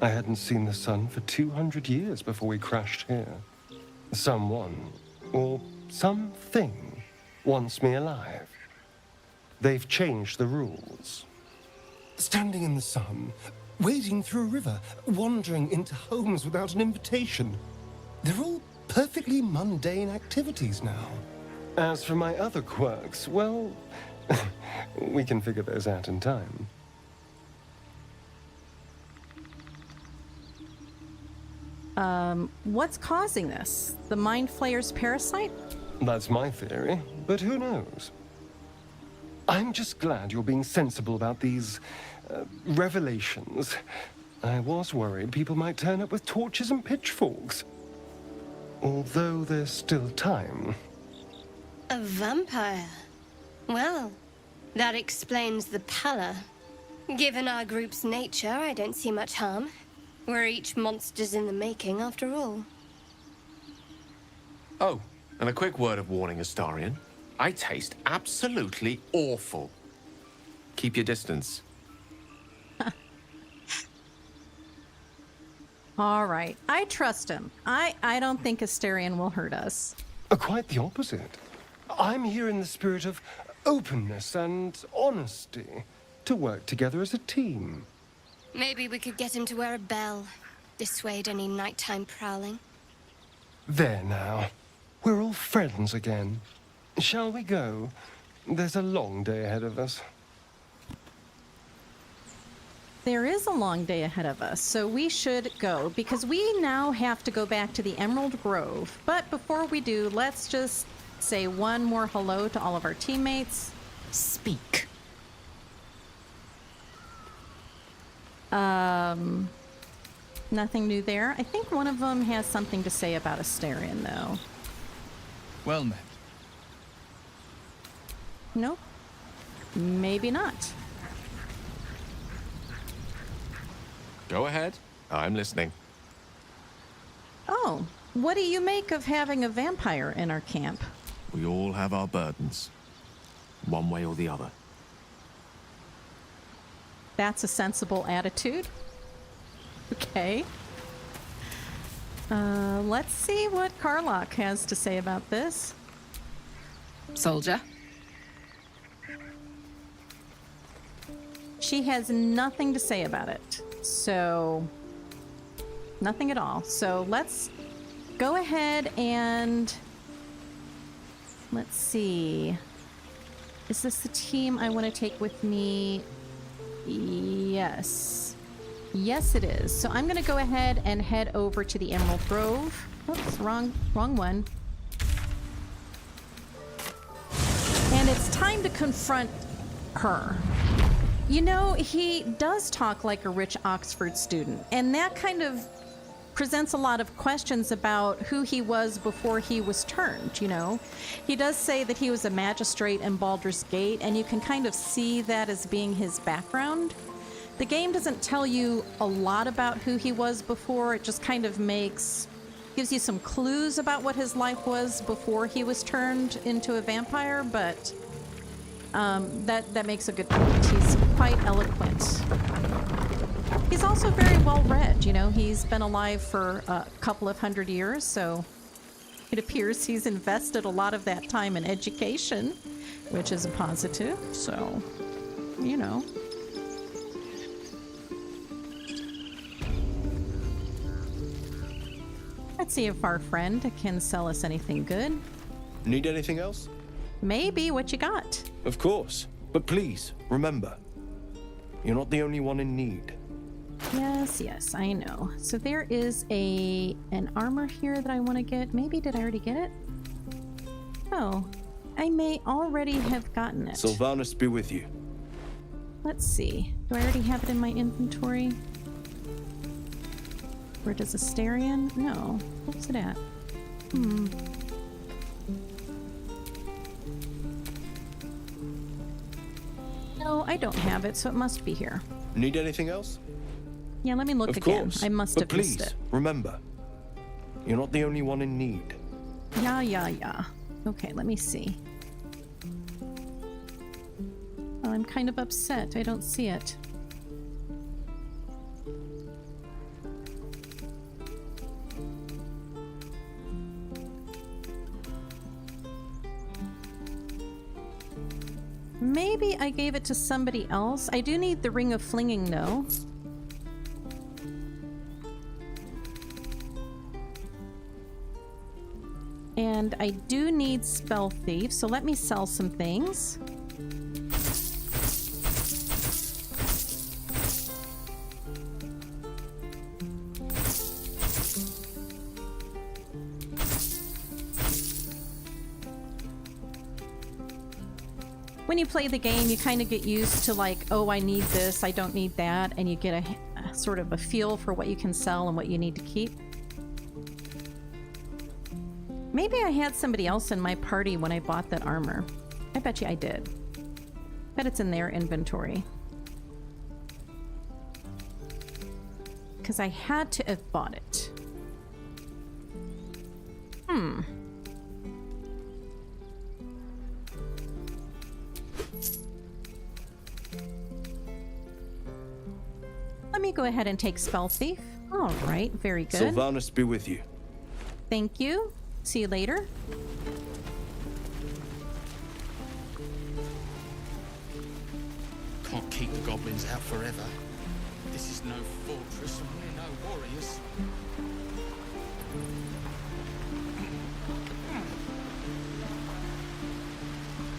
I hadn't seen the sun for 200 years before we crashed here. Someone, or something, wants me alive. They've changed the rules. Standing in the sun, wading through a river, wandering into homes without an invitation. They're all perfectly mundane activities now. As for my other quirks, well, we can figure those out in time.
What's causing this? The Mind Flayer's parasite?
That's my theory, but who knows? I'm just glad you're being sensible about these revelations. I was worried people might turn up with torches and pitchforks. Although there's still time.
A vampire? Well, that explains the pallor. Given our group's nature, I don't see much harm. We're each monsters in the making, after all.
Oh, and a quick word of warning, Astarion. I taste absolutely awful. Keep your distance.
All right, I trust him. I don't think Astarion will hurt us.
Quite the opposite. I'm here in the spirit of openness and honesty, to work together as a team.
Maybe we could get him to wear a bell. Dissuade any nighttime prowling.
There now. We're all friends again. Shall we go? There's a long day ahead of us.
There is a long day ahead of us, so we should go, because we now have to go back to the Emerald Grove. But before we do, let's just say one more hello to all of our teammates.
Speak.
Nothing new there. I think one of them has something to say about Astarion, though.
Well met.
Nope. Maybe not.
Go ahead. I'm listening.
Oh, what do you make of having a vampire in our camp?
We all have our burdens, one way or the other.
That's a sensible attitude. Okay. Let's see what Karlach has to say about this.
Soldier?
She has nothing to say about it. So, nothing at all. So let's go ahead and let's see. Is this the team I want to take with me? Yes. Yes, it is. So I'm going to go ahead and head over to the Emerald Grove. Oops, wrong one. And it's time to confront her. You know, he does talk like a rich Oxford student, and that kind of presents a lot of questions about who he was before he was turned, you know. He does say that he was a magistrate in Baldur's Gate, and you can kind of see that as being his background. The game doesn't tell you a lot about who he was before. It just kind of gives you some clues about what his life was before he was turned into a vampire, but that makes a good point. He's quite eloquent. He's also very well read, you know. He's been alive for a couple of 100 years, so it appears he's invested a lot of that time in education, which is a positive, so, you know. Let's see if our friend can sell us anything good.
Need anything else?
Maybe. What you got?
Of course. But please, remember, you're not the only one in need.
Yes, I know. So there is an armor here that I want to get. Maybe did I already get it? Oh, I may already have gotten it.
Sylvanas be with you.
Let's see. Do I already have it in my inventory? Where does Asterion? No. What's it at? No, I don't have it, so it must be here.
Need anything else?
Yeah, let me look
of
again.
Course.
I must
but
have
please,
missed it.
Remember, you're not the only one in need.
Yeah. Okay, let me see. Well, I'm kind of upset. I don't see it. Maybe I gave it to somebody else. I do need the Ring of Flinging, though. And I do need Spell Thief, so let me sell some things. When you play the game, you kind of get used to like, oh, I need this, I don't need that, and you get a sort of a feel for what you can sell and what you need to keep. Maybe I had somebody else in my party when I bought that armor. I bet you I did. Bet it's in their inventory. Because I had to have bought it. Let me go ahead and take Spell Thief. All right, very good.
Sylvanas be with you.
Thank you. See you later.
Can't keep the goblins out forever. This is no fortress and we're no warriors.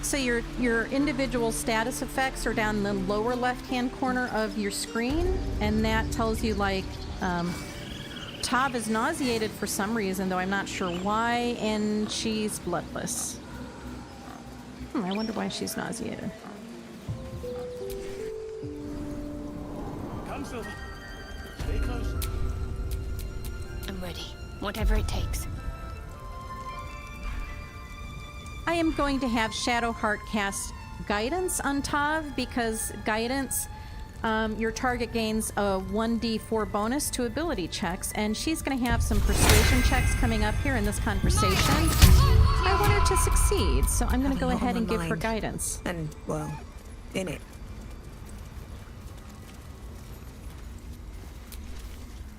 So your individual status effects are down in the lower left-hand corner of your screen, and that tells you like Tav is nauseated for some reason, though I'm not sure why, and she's bloodless. I wonder why she's nauseated.
Come, Silver. Stay close.
I'm ready. Whatever it takes.
I am going to have Shadowheart cast Guidance on Tav because Guidance your target gains a 1d4 bonus to ability checks, and she's going to have some persuasion checks coming up here in this conversation. I want her to succeed, so I'm going to go ahead and give her guidance.
And, well, in it.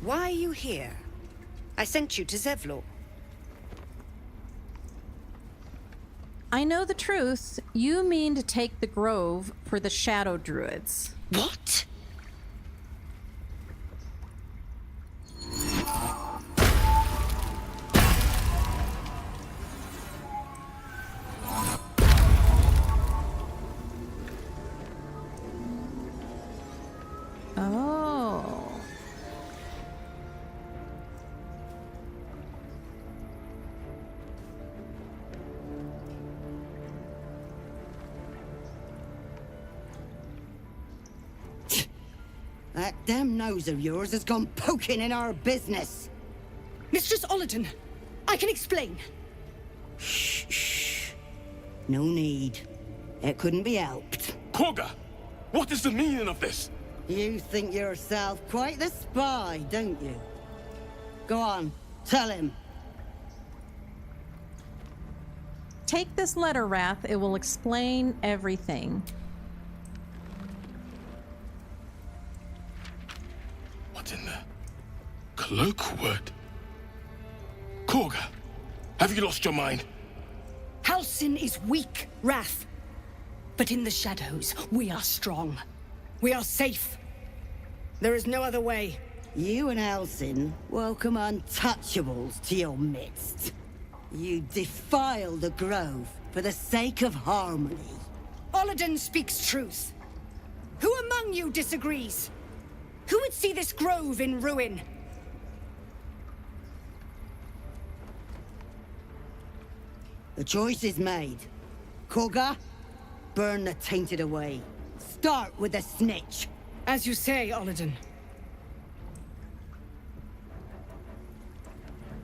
Why are you here? I sent you to Zevlor.
I know the truth. You mean to take the grove for the Shadow Druids.
What?
Oh.
That damn nose of yours has gone poking in our business.
Mistress Ollerton, I can explain.
Shh. No need. It couldn't be helped.
Korga, what is the meaning of this?
You think yourself quite the spy, don't you? Go on, tell him.
Take this letter, Wrath. It will explain everything.
What in the Cloakwood? Korga, have you lost your mind?
Halsin is weak, Wrath. But in the shadows, we are strong. We are safe. There is no other way.
You and Halsin welcome untouchables to your midst. You defile the grove for the sake of harmony.
Ollerton speaks truth. Who among you disagrees? Who would see this grove in ruin?
The choice is made. Korga, burn the tainted away. Start with the snitch.
As you say, Ollerton.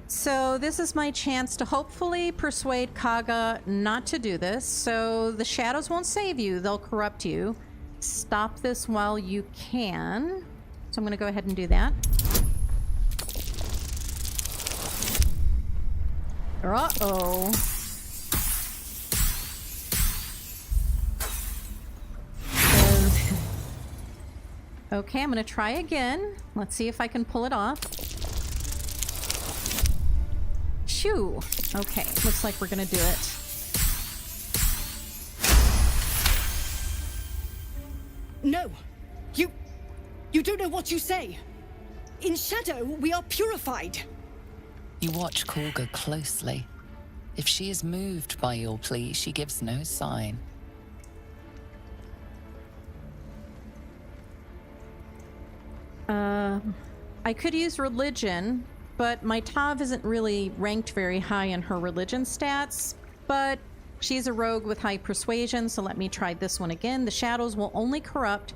So this is my chance to hopefully persuade Kaga not to do this. So the shadows won't save you, they'll corrupt you. Stop this while you can. So I'm going to go ahead and do that. Uh-oh. Okay, I'm going to try again. Let's see if I can pull it off. Shoo! Okay, looks like we're going to do it.
No! You don't know what you say. In shadow, we are purified.
You watch Korga closely. If she is moved by your plea, she gives no sign.
I could use religion, but my Tav isn't really ranked very high in her religion stats, but she's a rogue with high persuasion, so let me try this one again. The shadows will only corrupt.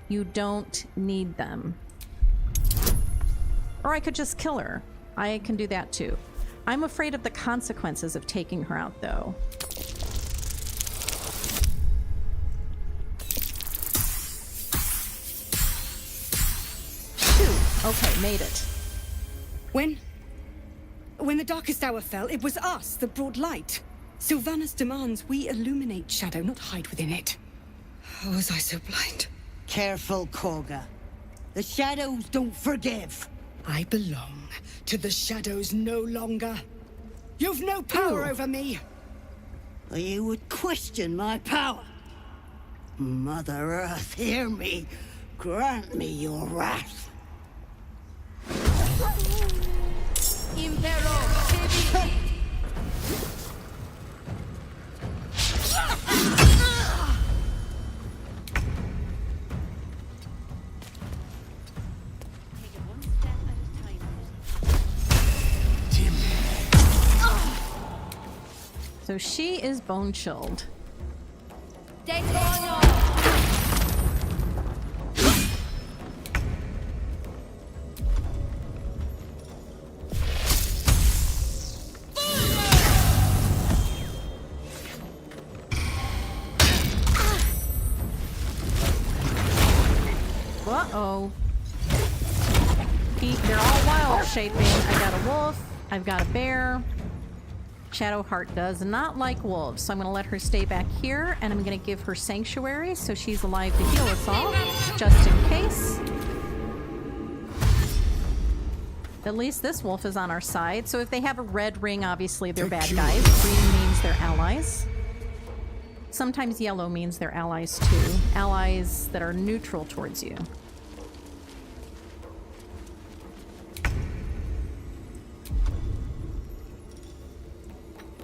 You don't need them. Or I could just kill her. I can do that too. I'm afraid of the consequences of taking her out, though. Shoot! Okay, made it.
When the darkest hour fell, it was us that brought light. Sylvanas demands we illuminate shadow, not hide within it. How was I so blind?
Careful, Korga. The shadows don't forgive.
I belong to the shadows no longer. You've no power over me.
You would question my power. Mother Earth, hear me. Grant me your wrath.
So she is bone chilled. Uh-oh. They're all wild shaping. I got a wolf. I've got a bear. Shadowheart does not like wolves, so I'm going to let her stay back here, and I'm going to give her sanctuary so she's alive to heal us all, just in case. At least this wolf is on our side, so if they have a red ring, obviously they're bad guys. Green means they're allies. Sometimes yellow means they're allies too. Allies that are neutral towards you.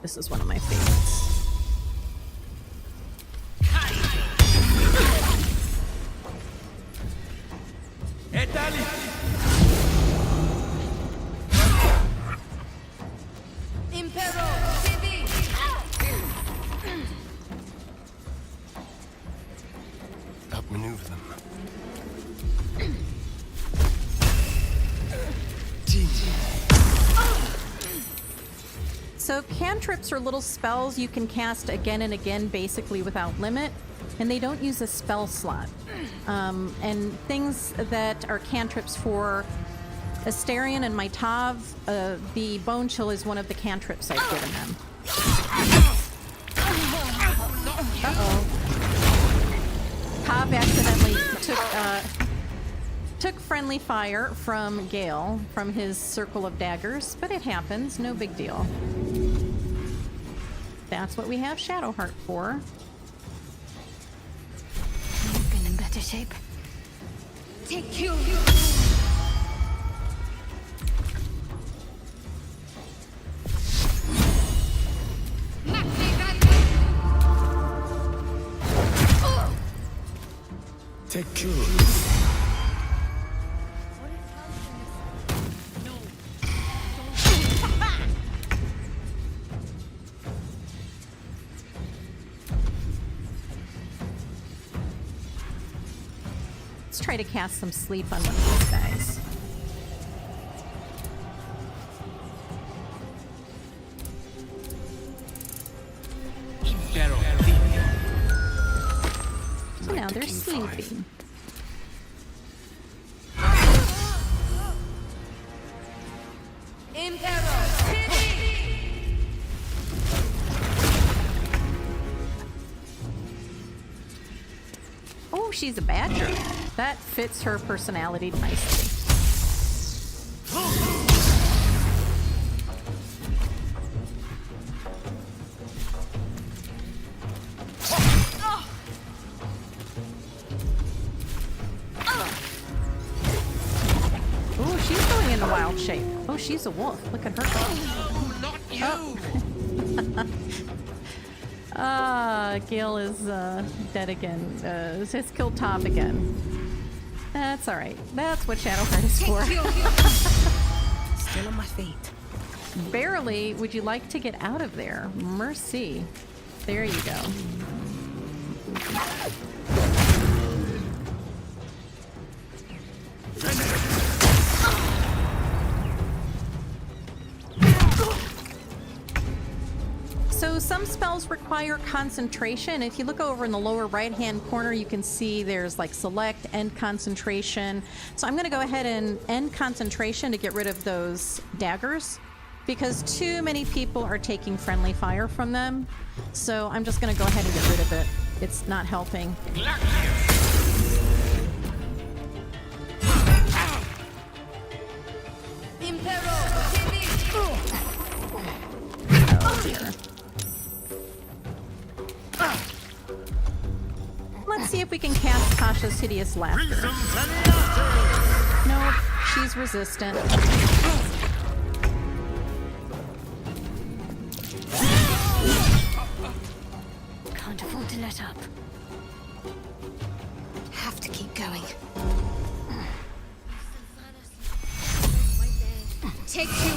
This is one of my favorites.
Outmaneuver them.
So cantrips are little spells you can cast again and again, basically without limit, and they don't use a spell slot. And things that are cantrips for Astarion and Maitav, the Bone Chill is one of the cantrips I've given them. Uh-oh. Tav accidentally took friendly fire from Gale, from his circle of daggers, but it happens, no big deal. That's what we have Shadowheart for.
Looking in better shape.
Take you.
Take you.
Let's try to cast some sleep on one of these guys. So now they're sleeping. Oh, she's a badger. That fits her personality nicely. Oh, she's going into wild shape. Oh, she's a wolf. Look at her go.
Oh, not you!
Gale is dead again. Just killed Tav again. That's alright. That's what Shadowheart is for.
Still on my feet.
Barely. Would you like to get out of there? Mercy. There you go. So some spells require concentration. If you look over in the lower right-hand corner, you can see there's like select, end concentration. So I'm going to go ahead and end concentration to get rid of those daggers because too many people are taking friendly fire from them. So I'm just going to go ahead and get rid of it. It's not helping. Oh dear. Let's see if we can cast Tasha's Hideous Laughter. Nope, she's resistant.
Can't afford to let up. Have to keep going.
Take you.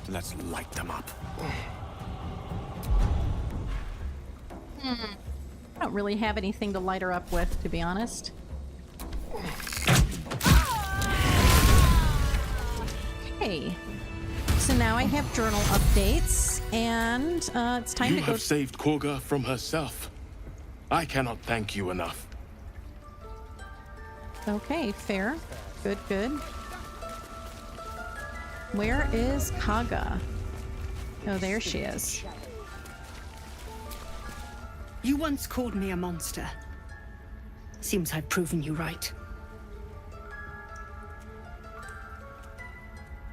Let's light them up.
I don't really have anything to light her up with, to be honest. Okay. So now I have journal updates, and it's time
You
to go.
have saved Korga from herself. I cannot thank you enough.
Okay, fair. Good, good. Where is Kaga? Oh, there she is.
You once called me a monster. Seems I've proven you right.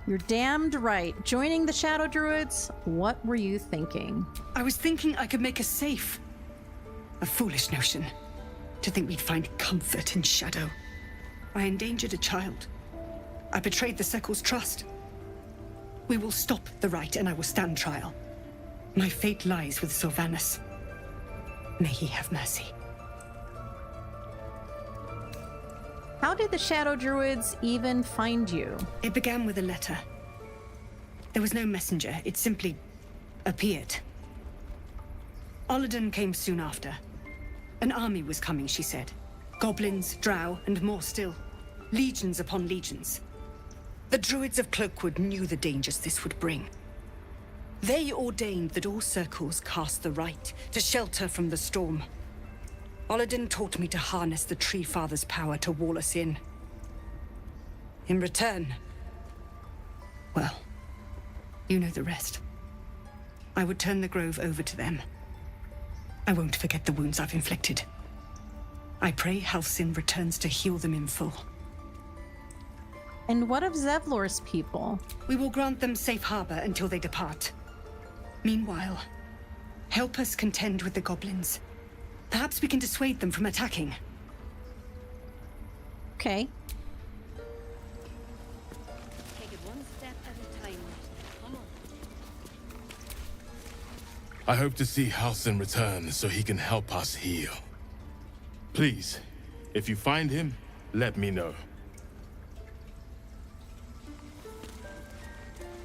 You're damned right. Joining the Shadow Druids? What were you thinking?
I was thinking I could make us safe. A foolish notion. To think we'd find comfort in shadow. I endangered a child. I betrayed the Circle's trust. We will stop the Rite and I will stand trial. My fate lies with Sylvanus. May he have mercy.
How did the Shadow Druids even find you?
It began with a letter. There was no messenger. It simply appeared. Olladin came soon after. An army was coming, she said. Goblins, drow, and more still. Legions upon legions. The Druids of Cloakwood knew the dangers this would bring. They ordained that all circles cast the Rite to shelter from the storm. Olladin taught me to harness the Tree Father's power to wall us in. In return, well, you know the rest. I would turn the Grove over to them. I won't forget the wounds I've inflicted. I pray Halcyon returns to heal them in full.
And what of Zevlor's people?
We will grant them safe harbor until they depart. Meanwhile, help us contend with the goblins. Perhaps we can dissuade them from attacking.
Okay.
Take it one step at a time. Come on.
I hope to see Halcyon return so he can help us heal. Please, if you find him, let me know.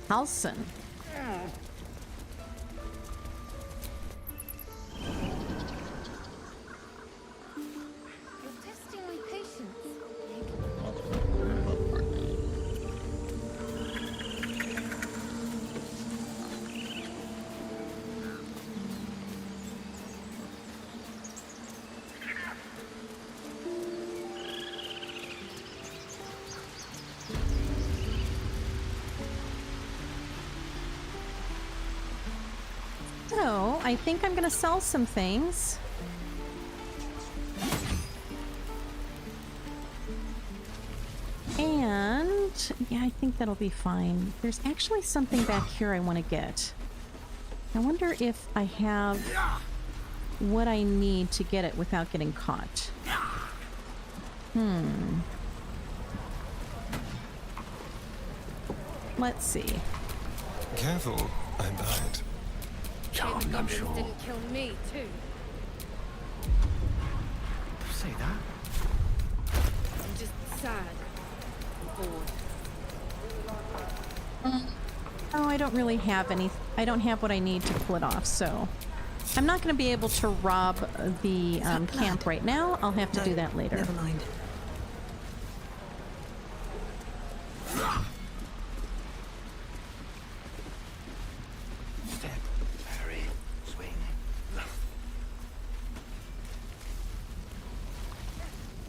Halcyon.
You're testing my patience.
So, I think I'm gonna sell some things. And yeah, I think that'll be fine. There's actually something back here I want to get. I wonder if I have what I need to get it without getting caught. Let's see.
Careful, I bite.
Charmed, I'm sure.
Didn't kill me, too.
Say that.
I'm just sad. And bored.
Oh, I don't really have any. I don't have what I need to pull it off, so I'm not going to be able to rob the camp right now. I'll have to do that later.
Never mind.
Step, parry, swing.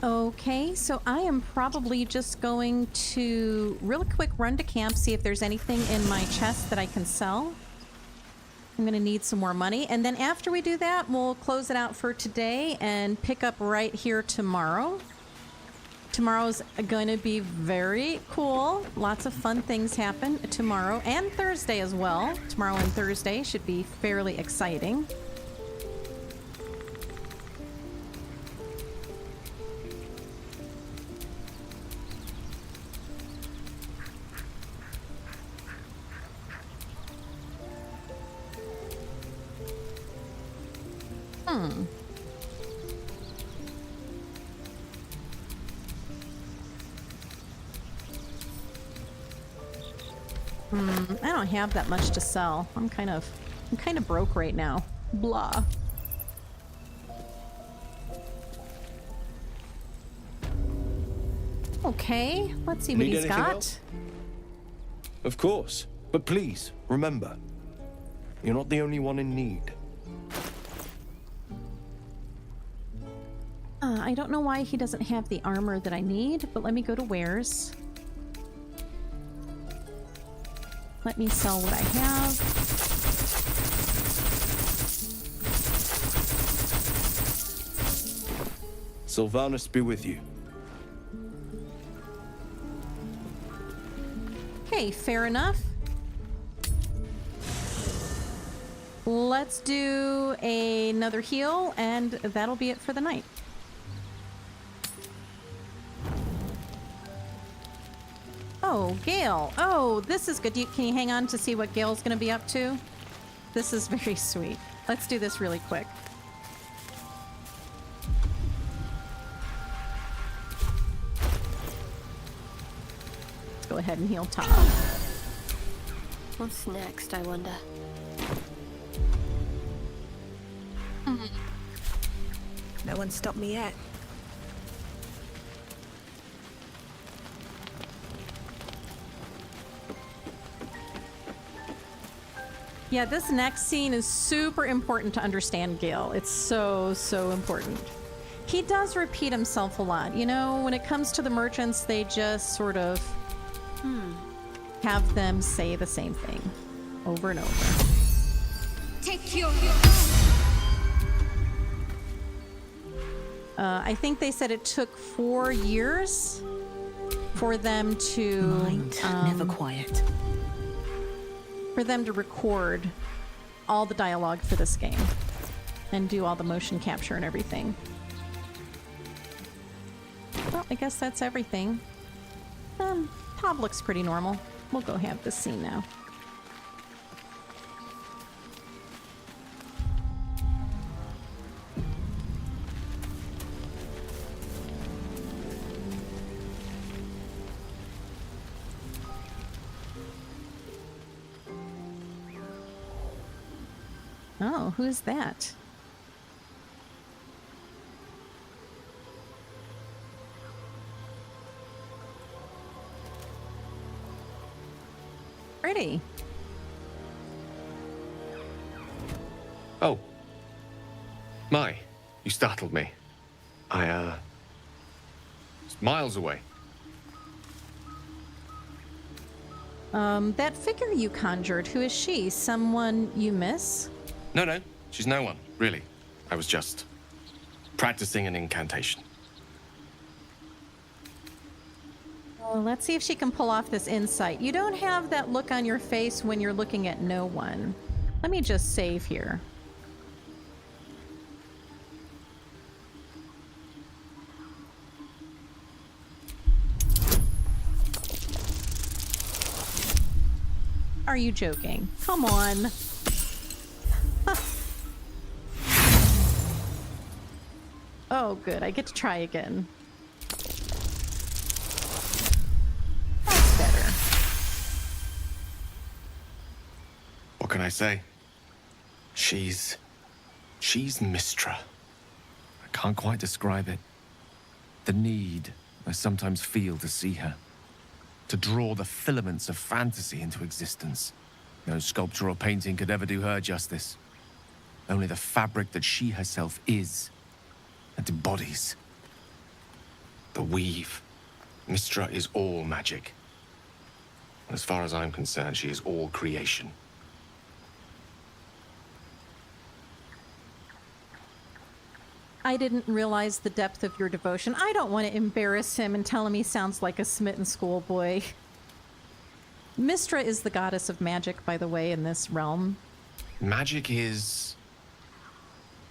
Okay, so I am probably just going to real quick run to camp, see if there's anything in my chest that I can sell. I'm gonna need some more money, and then after we do that, we'll close it out for today and pick up right here tomorrow. Tomorrow's going to be very cool. Lots of fun things happen tomorrow and Thursday as well. Tomorrow and Thursday should be fairly exciting. I don't have that much to sell. I'm kind of broke right now. Blah. Okay, let's see what
Need
he's
anything
got.
else? Of course. But please, remember, you're not the only one in need.
I don't know why he doesn't have the armor that I need, but let me go to wares. Let me sell what I have.
Sylvanus be with you.
Okay, fair enough. Let's do another heal, and that'll be it for the night. Oh, Gale. Oh, this is good. Can you hang on to see what Gale's going to be up to? This is very sweet. Let's do this really quick. Let's go ahead and heal Tom.
What's next, I wonder?
No one stopped me yet.
Yeah, this next scene is super important to understand Gale. It's so, so important. He does repeat himself a lot. You know, when it comes to the merchants, they just sort of have them say the same thing over and over.
Take your...
I think they said it took 4 years for them to...
Mind never quiet.
For them to record all the dialogue for this game and do all the motion capture and everything. Well, I guess that's everything. Tob looks pretty normal. We'll go have this scene now. Oh, who's that? Pretty.
Oh. My, you startled me. It's miles away.
That figure you conjured, who is she? Someone you miss?
No, she's no one, really. I was just practicing an incantation.
Well, let's see if she can pull off this insight. You don't have that look on your face when you're looking at no one. Let me just save here. Are you joking? Come on. Oh, good. I get to try again. That's better.
What can I say? She's Mystra.
I can't quite describe it. The need I sometimes feel to see her. To draw the filaments of fantasy into existence. No sculpture or painting could ever do her justice. Only the fabric that she herself is and embodies.
The weave. Mystra is all magic. As far as I'm concerned, she is all creation.
I didn't realize the depth of your devotion. I don't want to embarrass him and tell him he sounds like a smitten schoolboy. Mystra is the goddess of magic, by the way, in this realm.
Magic is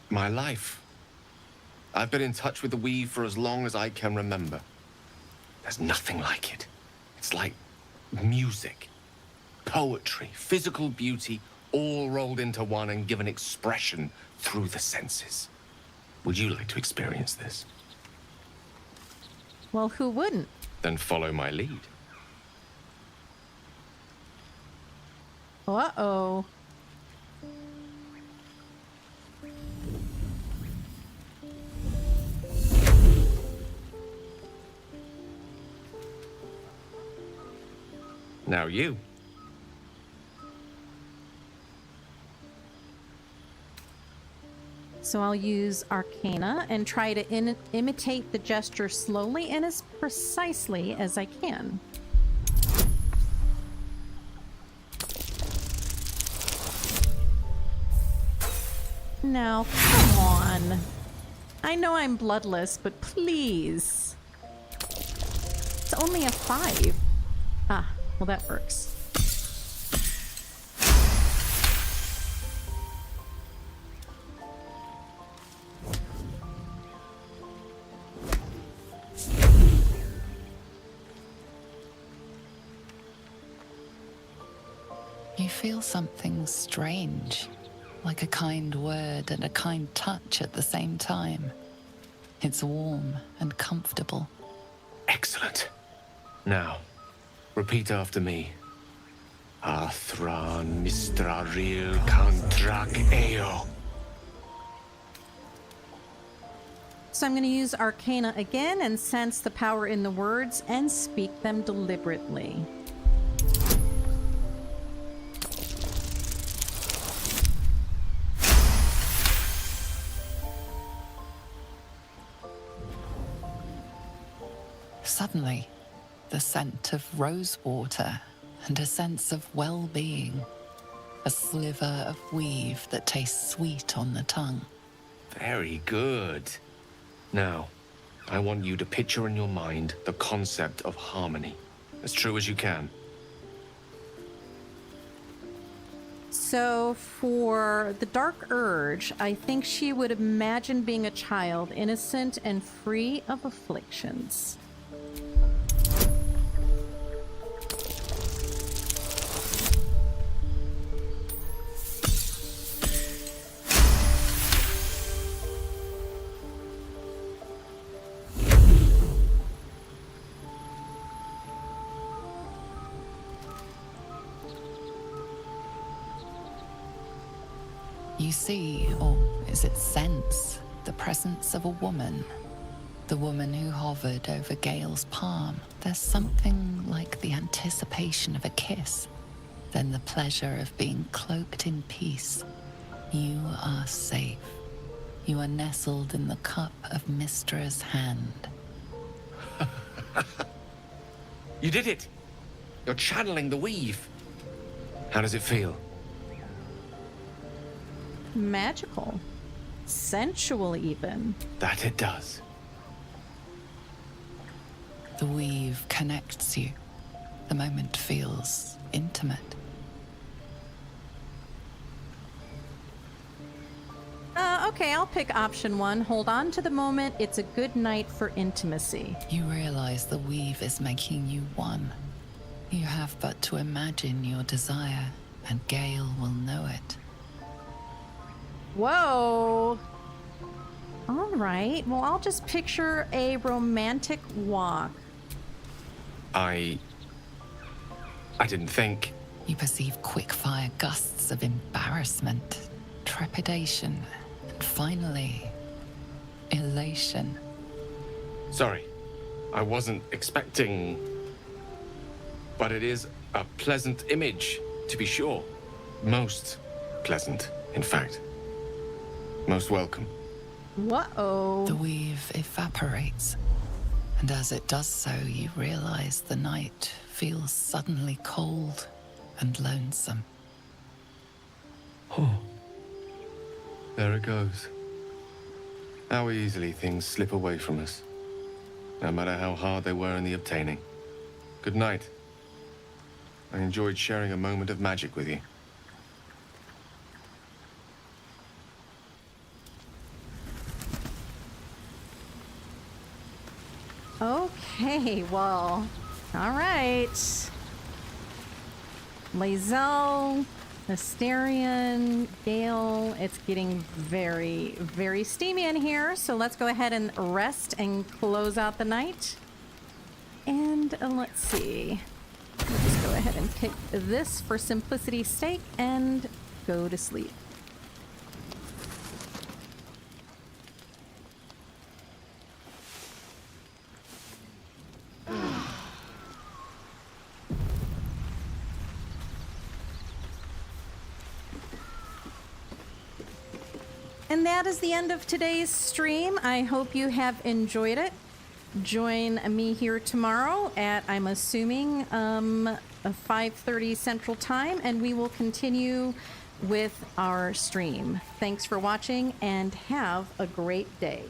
my life. I've been in touch with the weave for as long as I can remember. There's nothing like it. It's like music, poetry, physical beauty, all rolled into one and given expression through the senses. Would you like to experience this?
Well, who wouldn't?
Then follow my lead.
Uh-oh.
Now you.
So I'll use Arcana and try to imitate the gesture slowly and as precisely as I can. Now, come on. I know I'm bloodless, but please. It's only a 5. Ah, well that works.
You feel something strange, like a kind word and a kind touch at the same time. It's warm and comfortable.
Excellent. Now, repeat after me. Athran Mistraril Kantrak Eo.
So I'm going to use Arcana again and sense the power in the words and speak them deliberately.
Suddenly, the scent of rosewater and a sense of well-being. A sliver of weave that tastes sweet on the tongue.
Very good. Now, I want you to picture in your mind the concept of harmony, as true as you can.
So for the Dark Urge, I think she would imagine being a child, innocent and free of afflictions.
You see, or is it sense, the presence of a woman. The woman who hovered over Gale's palm. There's something like the anticipation of a kiss. Then the pleasure of being cloaked in peace. You are safe. You are nestled in the cup of Mystra's hand.
You did it! You're channeling the weave. How does it feel?
Magical. Sensual, even.
That it does.
The weave connects you. The moment feels intimate.
Okay, I'll pick option 1. Hold on to the moment. It's a good night for intimacy.
You realize the weave is making you one. You have but to imagine your desire, and Gale will know it.
Whoa! All right, well, I'll just picture a romantic walk.
I didn't think.
You perceive quick-fire gusts of embarrassment, trepidation, and finally, elation.
Sorry, I wasn't expecting. But it is a pleasant image, to be sure. Most pleasant, in fact. Most welcome.
Whoa.
The weave evaporates, and as it does so, you realize the night feels suddenly cold and lonesome.
Oh. There it goes. How easily things slip away from us, no matter how hard they were in the obtaining. Good night. I enjoyed sharing a moment of magic with you.
Okay, well, all right. Lae'zel, Asterion, Gale, it's getting very, very steamy in here, so let's go ahead and rest and close out the night. And let's see. We'll just go ahead and pick this for simplicity's sake and go to sleep. And that is the end of today's stream. I hope you have enjoyed it. Join me here tomorrow at, I'm assuming, 5:30 Central Time, and we will continue with our stream. Thanks for watching, and have a great day.